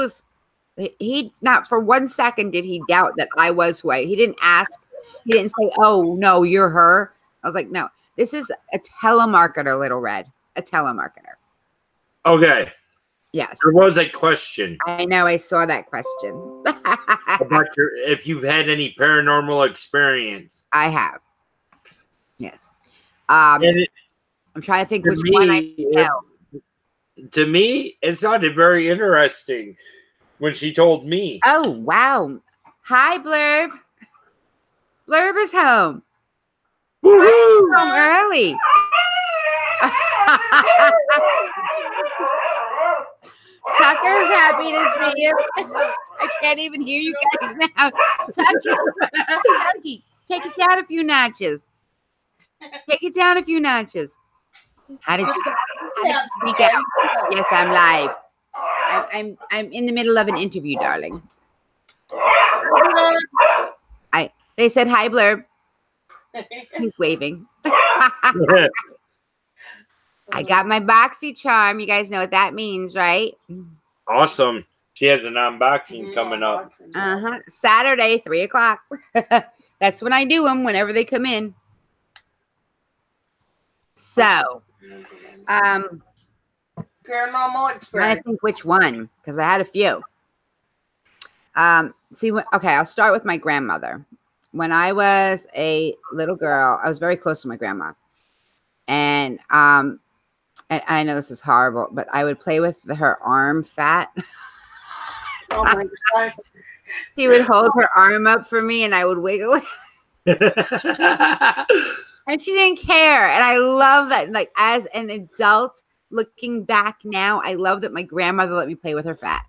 not for 1 second did he doubt that I was who he didn't ask. He didn't say, oh, no, you're her. I was like, no, this is a telemarketer, Little Red. A telemarketer. Okay. Yes. There was a question. I know. I saw that question. About if you've had any paranormal experience. I have. Yes. I'm trying to think which one I can tell. To me, it sounded very interesting when she told me. Oh, wow. Hi, Blurb. Blurb is home. Woohoo! Home early. Tucker's happy to see you. I can't even hear you guys now. Tucky, take it down a few notches. Take it down a few notches. How did you speak out? Yes, I'm live. I'm in the middle of an interview, darling. They said hi, Blurb. He's waving. I got my boxy charm. You guys know what that means, right? Awesome. She has an unboxing coming up. Saturday, 3 o'clock. That's when I do them, whenever they come in. So, Paranormal Paranormal experience. I think which one, because I had a few. Okay, I'll start with my grandmother. When I was a little girl, I was very close to my grandma. And I know this is horrible, but I would play with her arm fat. Oh my God. She would hold her arm up for me and I would wiggle it. And she didn't care. And I love that. Like, as an adult, looking back now, I love that my grandmother let me play with her fat.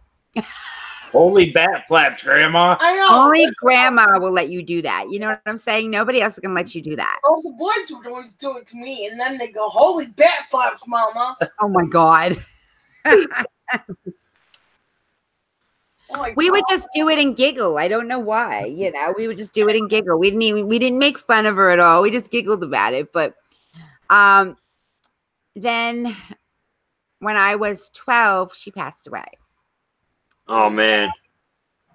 Holy bat flaps, Grandma. I know. Only grandma will let you do that. You know what I'm saying? Nobody else is going to let you do that. Oh, the boys would always do it to me. And then they go, holy bat flaps, Mama. Oh, my God. We would just do it and giggle. I don't know why. You know, we would just do it and giggle. We didn't make fun of her at all. We just giggled about it. But then when I was 12, she passed away. Oh, man.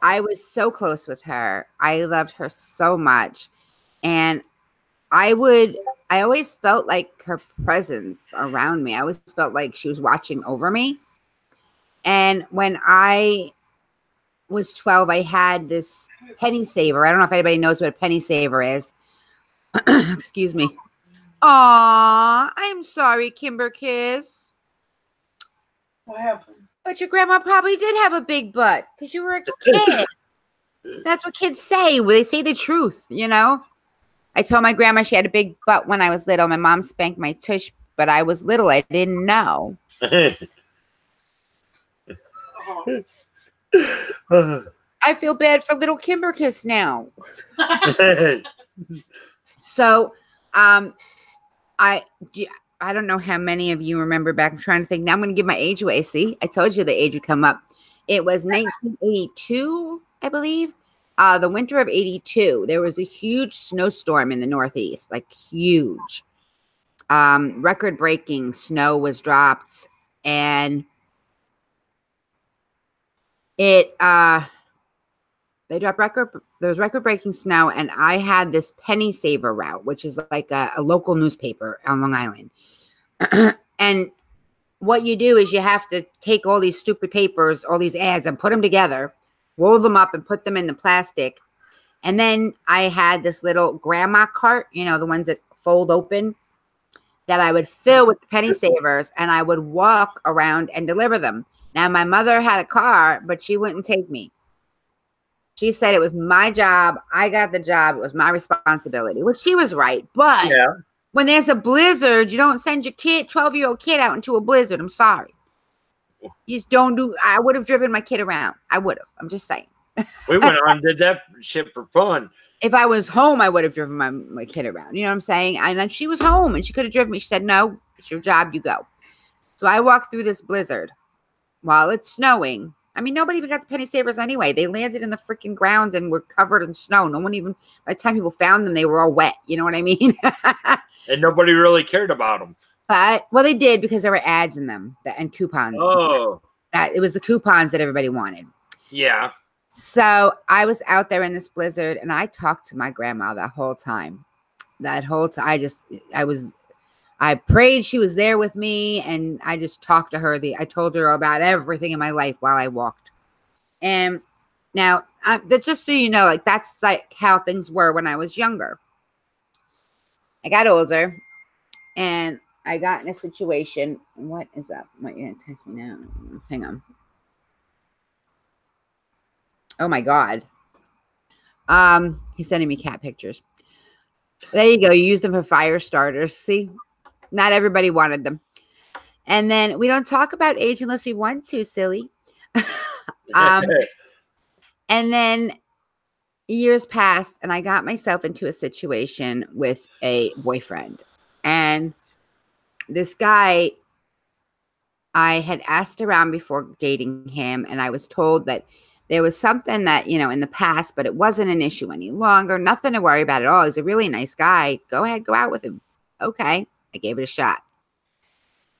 I was so close with her. I loved her so much. And I always felt like her presence around me. I always felt like she was watching over me. And when I was 12, I had this penny saver. I don't know if anybody knows what a penny saver is. Excuse me. Aw, I'm sorry, Kimber Kiss. What happened? But your grandma probably did have a big butt because you were a kid. That's what kids say. They say the truth, you know? I told my grandma she had a big butt when I was little. My mom spanked my tush, but I was little. I didn't know. I feel bad for little Kimber Kiss now. So, I don't know how many of you remember back. I'm trying to think. Now I'm going to give my age away. See, I told you the age would come up. It was 1982, I believe. The winter of 82. There was a huge snowstorm in the Northeast, like huge. Record-breaking snow was dropped, and there was record-breaking snow, and I had this penny saver route, which is like a local newspaper on Long Island. And what you do is you have to take all these stupid papers, all these ads, and put them together, roll them up and put them in the plastic. And then I had this little grandma cart, you know, the ones that fold open, that I would fill with the penny savers, and I would walk around and deliver them. Now, my mother had a car, but she wouldn't take me. She said it was my job. I got the job. It was my responsibility, which she was right. But yeah, when there's a blizzard, you don't send your 12-year-old kid out into a blizzard. I'm sorry. You just don't do. I would have driven my kid around. I would have. I'm just saying. We went on and did that shit for fun. If I was home, I would have driven my kid around. You know what I'm saying? And she was home and she could have driven me. She said, no, it's your job. You go. So I walked through this blizzard while it's snowing. I mean, nobody even got the penny savers anyway. They landed in the freaking ground and were covered in snow. No one even, by the time people found them, they were all wet. You know what I mean? And nobody really cared about them. But, well, they did because there were ads in them and coupons. Oh. It was the coupons that everybody wanted. Yeah. So I was out there in this blizzard and I talked to my grandma that whole time. I prayed she was there with me, and I just talked to her. I told her about everything in my life while I walked. And now, just so you know, like that's like how things were when I was younger. I got older, and I got in a situation. What is up? What, you're gonna text me now? Hang on. Oh my God. He's sending me cat pictures. There you go. You use them for fire starters. See? Not everybody wanted them. And then we don't talk about age unless we want to, silly. And then years passed and I got myself into a situation with a boyfriend. And this guy, I had asked around before dating him, and I was told that there was something that, you know, in the past, but it wasn't an issue any longer. Nothing to worry about at all. He's a really nice guy. Go ahead, go out with him. Okay. I gave it a shot.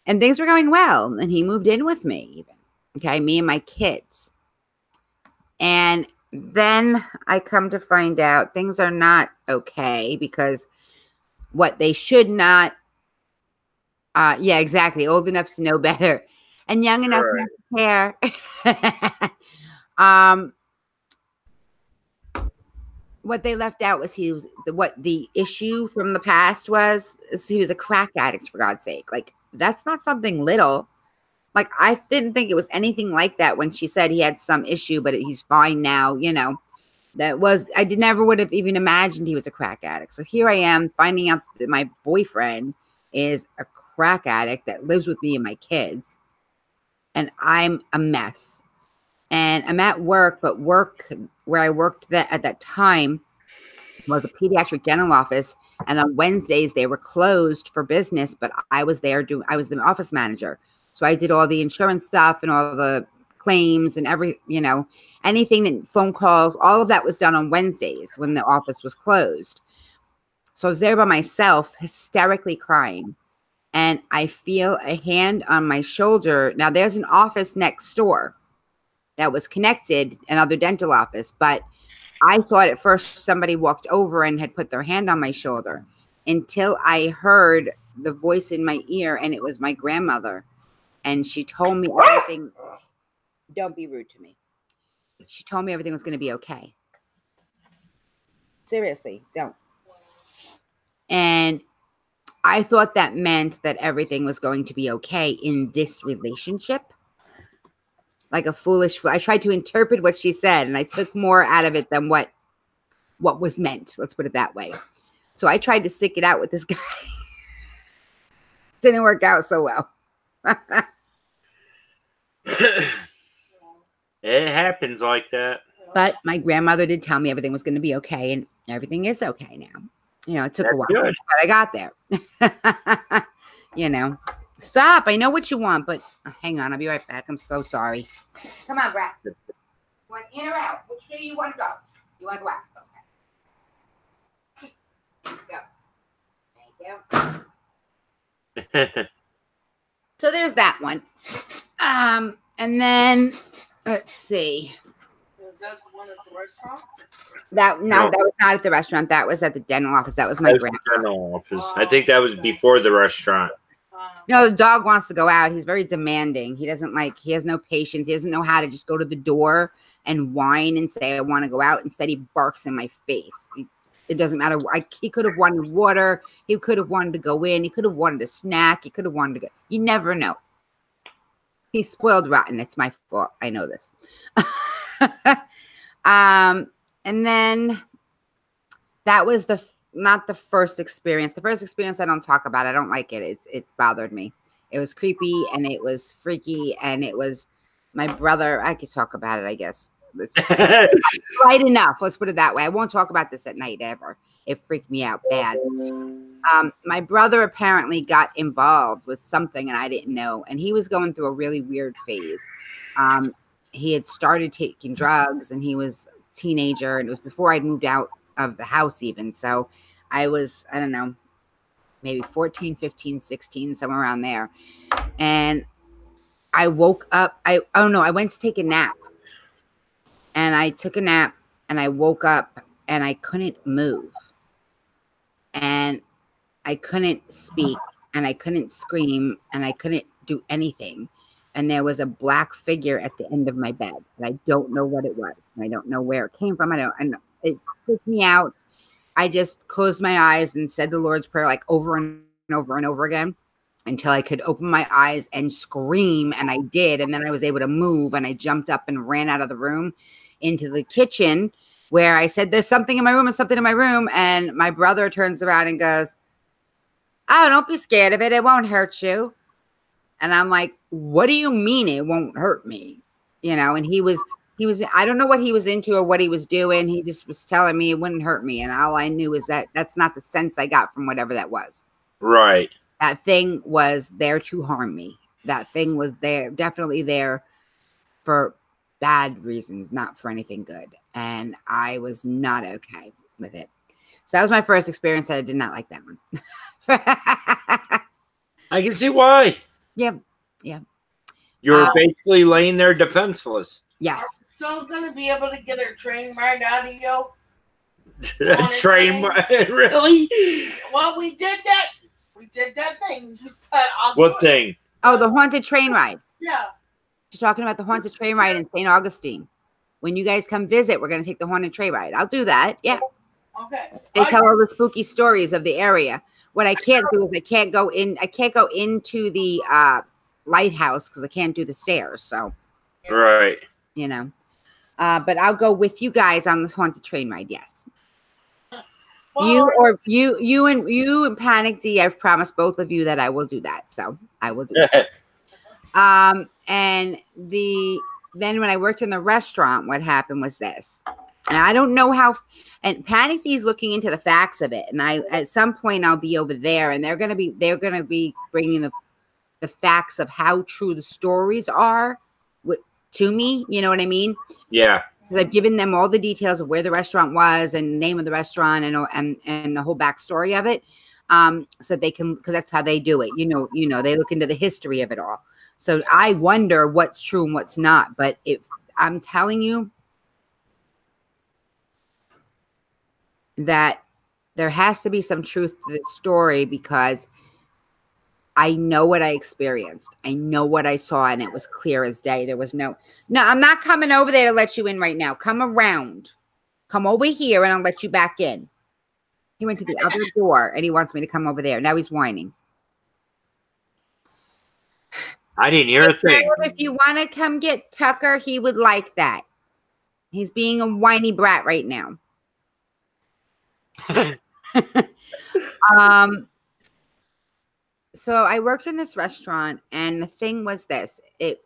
And things were going well. And he moved in with me even. Okay. Me and my kids. And then I come to find out things are not okay, because what they should not Yeah, exactly. Old enough to know better and young enough not to care. um, what they left out was what the issue from the past was is he was a crack addict, for God's sake. Like, that's not something little. Like, I didn't think it was anything like that when she said he had some issue, but he's fine now, you know. I never would have even imagined he was a crack addict. So here I am finding out that my boyfriend is a crack addict that lives with me and my kids. And I'm a mess. And I'm at work, but work where I worked at that time was a pediatric dental office. And on Wednesdays, they were closed for business, but I was there I was the office manager. So I did all the insurance stuff and all the claims and anything that phone calls, all of that was done on Wednesdays when the office was closed. So I was there by myself, hysterically crying. And I feel a hand on my shoulder. Now there's an office next door that was connected, another dental office, but I thought at first somebody walked over and had put their hand on my shoulder until I heard the voice in my ear, and it was my grandmother. And she told me everything. Don't be rude to me. She told me everything was going to be okay. Seriously, don't. And I thought that meant that everything was going to be okay in this relationship. Like a foolish fool. I tried to interpret what she said, and I took more out of it than what was meant. Let's put it that way. So I tried to stick it out with this guy. Didn't work out so well. It happens like that. But my grandmother did tell me everything was going to be okay, and everything is okay now. You know, it took a while, but I got there. Stop. I know what you want, but hang on. I'll be right back. I'm so sorry. Come on, Brad. Want in or out? Which way you want to go? You want to go out? Okay. Thank you. So there's that one. And then let's see. Is that the one at the restaurant? That was not at the restaurant. That was at the dental office. That was my grandma. Dental office. I think that was before the restaurant. The dog wants to go out. He's very demanding. He has no patience. He doesn't know how to just go to the door and whine and say, I want to go out. Instead, he barks in my face. It doesn't matter. He could have wanted water. He could have wanted to go in. He could have wanted a snack. He could have wanted to go. You never know. He's spoiled rotten. It's my fault. I know this. And then that was not the first experience. The first experience I don't talk about. I don't like it. It bothered me. It was creepy and it was freaky and it was my brother. I could talk about it, I guess. It's right enough. Let's put it that way. I won't talk about this at night ever. It freaked me out bad. My brother apparently got involved with something and I didn't know. And he was going through a really weird phase. He had started taking drugs and he was a teenager. And it was before I'd moved out of the house even. So I was, I don't know, maybe 14, 15, 16, somewhere around there. And I woke up. I went to take a nap. And I took a nap and I woke up and I couldn't move. And I couldn't speak and I couldn't scream and I couldn't do anything. And there was a black figure at the end of my bed. And I don't know what it was. And I don't know where it came from. And it freaked me out. I just closed my eyes and said the Lord's Prayer like over and over and over again until I could open my eyes and scream. And I did. And then I was able to move and I jumped up and ran out of the room into the kitchen where I said, there's something in my room and something in my room. And my brother turns around and goes, oh, don't be scared of it. It won't hurt you. And I'm like, what do you mean it won't hurt me? And he was, I don't know what he was into or what he was doing. He just was telling me it wouldn't hurt me. And all I knew is that that's not the sense I got from whatever that was. Right. That thing was there to harm me. That thing was there, definitely there for bad reasons, not for anything good. And I was not okay with it. So that was my first experience. I did not like that one. I can see why. Yep. You were basically laying there defenseless. Yes. Still gonna be able to get her train right out of you. Train, really? Well, we did that We did that thing. You said What thing? Oh, the haunted train ride. Yeah. She's talking about the haunted train ride in St. Augustine. When you guys come visit, we're going to take the haunted train ride. I'll do that. Yeah. Okay. They tell all the spooky stories of the area. What I can't do is I can't go into the lighthouse because I can't do the stairs. So, Right. you know, but I'll go with you guys on this haunted train ride. Yes. Well, You and Panic D, I've promised both of you that I will do that. So I will do that. And then when I worked in the restaurant, what happened was this. And I don't know how, and Panic D is looking into the facts of it. And at some point I'll be over there and they're going to be bringing the facts of how true the stories are to me. You know what I mean? Yeah. Because I've given them all the details of where the restaurant was and the name of the restaurant and the whole backstory of it. So they can, because that's how they do it. You know, they look into the history of it all. So I wonder what's true and what's not. But if I'm telling you that there has to be some truth to this story, because I know what I experienced. I know what I saw, and it was clear as day. There was no, I'm not coming over there to let you in right now. Come around. Come over here, and I'll let you back in. He went to the other door, and he wants me to come over there. Now he's whining. I didn't hear a thing. If you want to come get Tucker, he would like that. He's being a whiny brat right now. So I worked in this restaurant, and the thing was this: they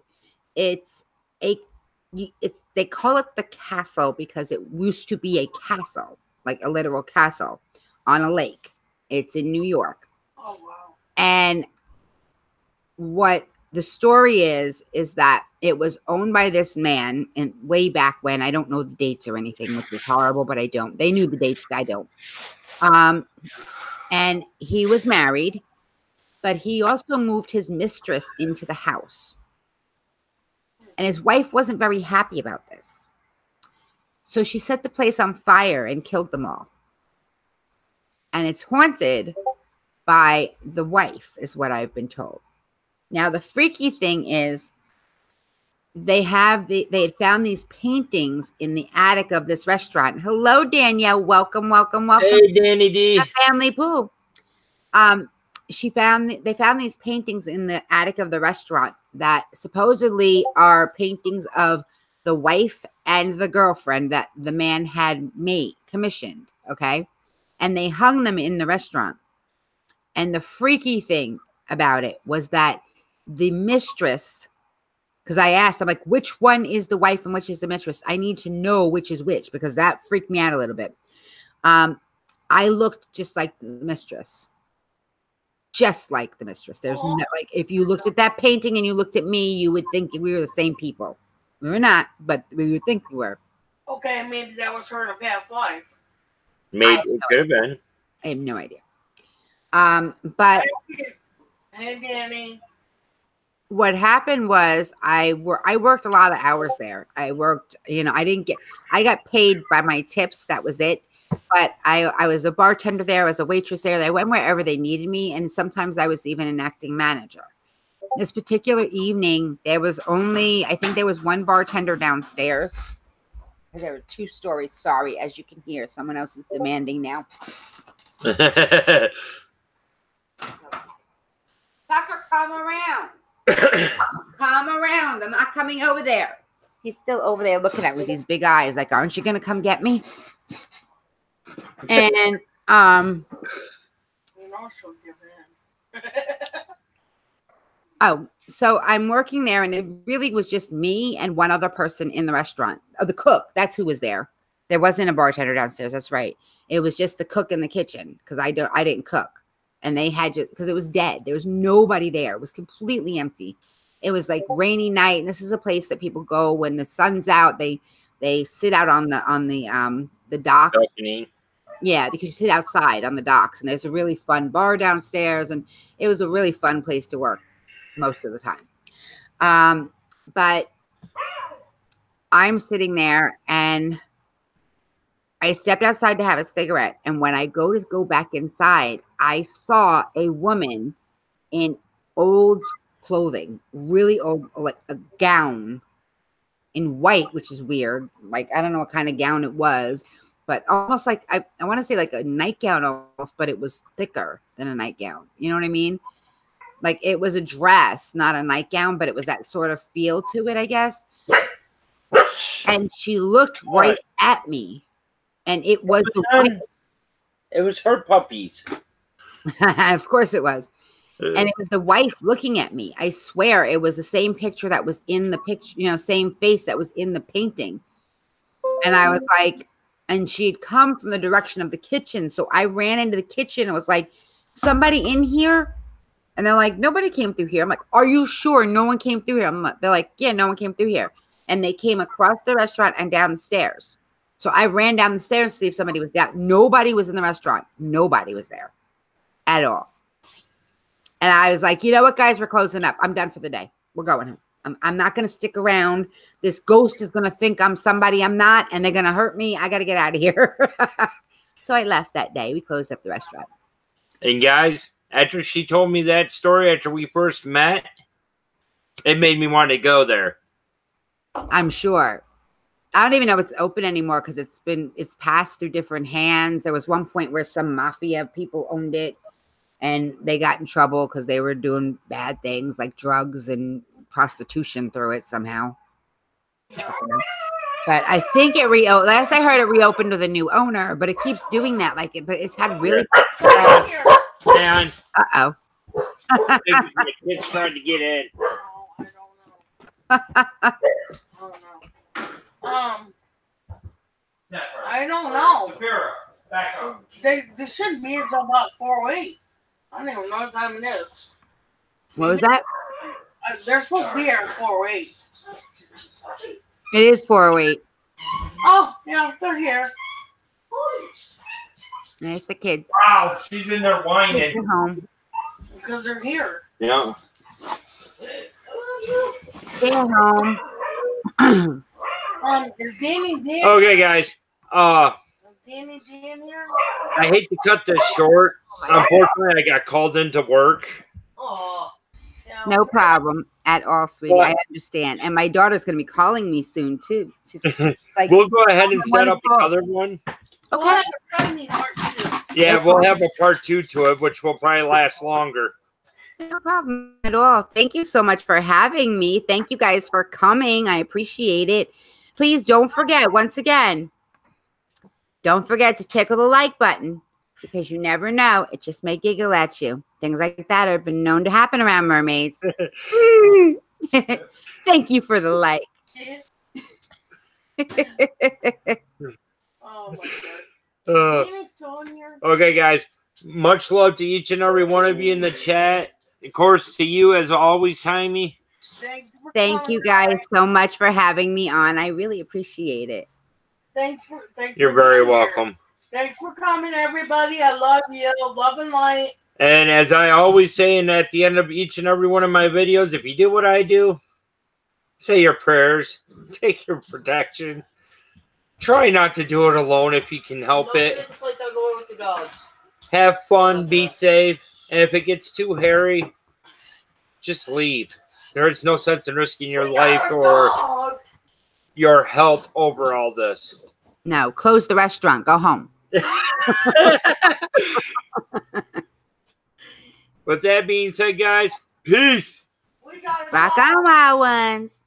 call it the castle because it used to be a castle, like a literal castle on a lake. It's in New York. Oh wow! And what the story is that it was owned by this man, and way back when. I don't know the dates or anything, which is horrible, but I don't. They knew the dates, I don't. And he was married, but he also moved his mistress into the house. And his wife wasn't very happy about this. So she set the place on fire and killed them all. And it's haunted by the wife, is what I've been told. Now, the freaky thing is they had found these paintings in the attic of this restaurant. Hello, Danielle. Welcome. Hey, Danny D. The family pool. They found these paintings in the attic of the restaurant that supposedly are paintings of the wife and the girlfriend that the man had commissioned. Okay. And they hung them in the restaurant. And the freaky thing about it was that the mistress, because I asked, I'm like, which one is the wife and which is the mistress? I need to know which is which, because that freaked me out a little bit. I looked just like the mistress. Just like the mistress. There's no, like, if you looked at that painting and you looked at me, you would think we were the same people. We were not, but we would think we were. Okay, maybe that was her in a past life. Maybe it could have been. I have no idea. But hey, Danny. What happened was I worked a lot of hours there. I worked, I got paid by my tips. That was it. But I was a bartender there. I was a waitress there. I went wherever they needed me. And sometimes I was even an acting manager. This particular evening, I think there was one bartender downstairs. There were 2 stories. Sorry, as you can hear, someone else is demanding now. Tucker, come around. Come around. I'm not coming over there. He's still over there looking at me with these big eyes like, aren't you going to come get me? And You know she'll give in. oh, so I'm working there, and it really was just me and one other person in the restaurant. Oh, the cook. That's who was there. There wasn't a bartender downstairs. That's right. It was just the cook in the kitchen, because I didn't cook. And they had to, because it was dead. There was nobody there. It was completely empty. It was like rainy night. And this is a place that people go when the sun's out. They sit out on the dock. Balcony. Yeah, they could sit outside on the docks. And there's a really fun bar downstairs. And it was a really fun place to work most of the time. But I'm sitting there, and I stepped outside to have a cigarette. And when I go back inside, I saw a woman in old clothing, really old, like a gown in white, which is weird. Like, I don't know what kind of gown it was, but almost like, I want to say like a nightgown almost, but it was thicker than a nightgown. You know what I mean? Like, it was a dress, not a nightgown, but it was that sort of feel to it, I guess. And she looked right at me. And it was the wife. It was her puppies. Of course it was. And it was the wife looking at me. I swear it was the same picture that was in the picture, you know, same face that was in the painting. And I was like, and she'd come from the direction of the kitchen. So I ran into the kitchen and was like, somebody in here? And they're like, nobody came through here. I'm like, are you sure no one came through here? They're like, yeah, no one came through here. And they came across the restaurant and down the stairs. So I ran down the stairs to see if somebody was down. Nobody was in the restaurant. Nobody was there at all. And I was like, you know what, guys, we're closing up. I'm done for the day. We're going home. I'm not going to stick around. This ghost is going to think I'm somebody I'm not, and they're going to hurt me. I got to get out of here. So I left that day. We closed up the restaurant. And guys, after she told me that story after we first met, it made me want to go there. I'm sure. I don't even know if it's open anymore because it's passed through different hands. There was one point where some mafia people owned it. And they got in trouble because they were doing bad things like drugs and prostitution through it somehow. But I think it reopened. Last I heard, it reopened with a new owner, but it keeps doing that. Like it's had really. And Uh-oh. the kids trying to get in. I don't know. Back up. They should be until about 4:08. I don't even know what time it is. What was that? They're supposed to be here at 4:08. It is 4:08. Oh, yeah, they're here. Nice, the kids. Wow, she's in there whining. They're home. Because they're here. Yeah. They're home. Is Danny Dan? Okay, guys. Is Danny Dan here? I hate to cut this short. Unfortunately, I got called into work. Oh. Yeah. No problem at all, sweetie. I understand. And my daughter's going to be calling me soon, too. She's like, We'll go ahead and set up another one. Okay. Yeah, we'll have a part 2 to it, which will probably last longer. No problem at all. Thank you so much for having me. Thank you guys for coming. I appreciate it. Please don't forget, once again, don't forget to tickle the like button because you never know. It just may giggle at you. Things like that have been known to happen around mermaids. Thank you for the like. Oh, my God. Okay, guys. Much love to each and every one of you in the chat. Of course, to you, as always, Timey. Thank you guys so much for having me on. I really appreciate it. You're very welcome. Thanks for coming, everybody. I love you. Love and light. And as I always say, and at the end of each and every one of my videos, if you do what I do, say your prayers, take your protection. Try not to do it alone if you can help it. Have fun, be safe, and if it gets too hairy, just leave. There is no sense in risking your life or your health over all this. No, close the restaurant. Go home. With that being said, guys, peace. Rock on, wild ones.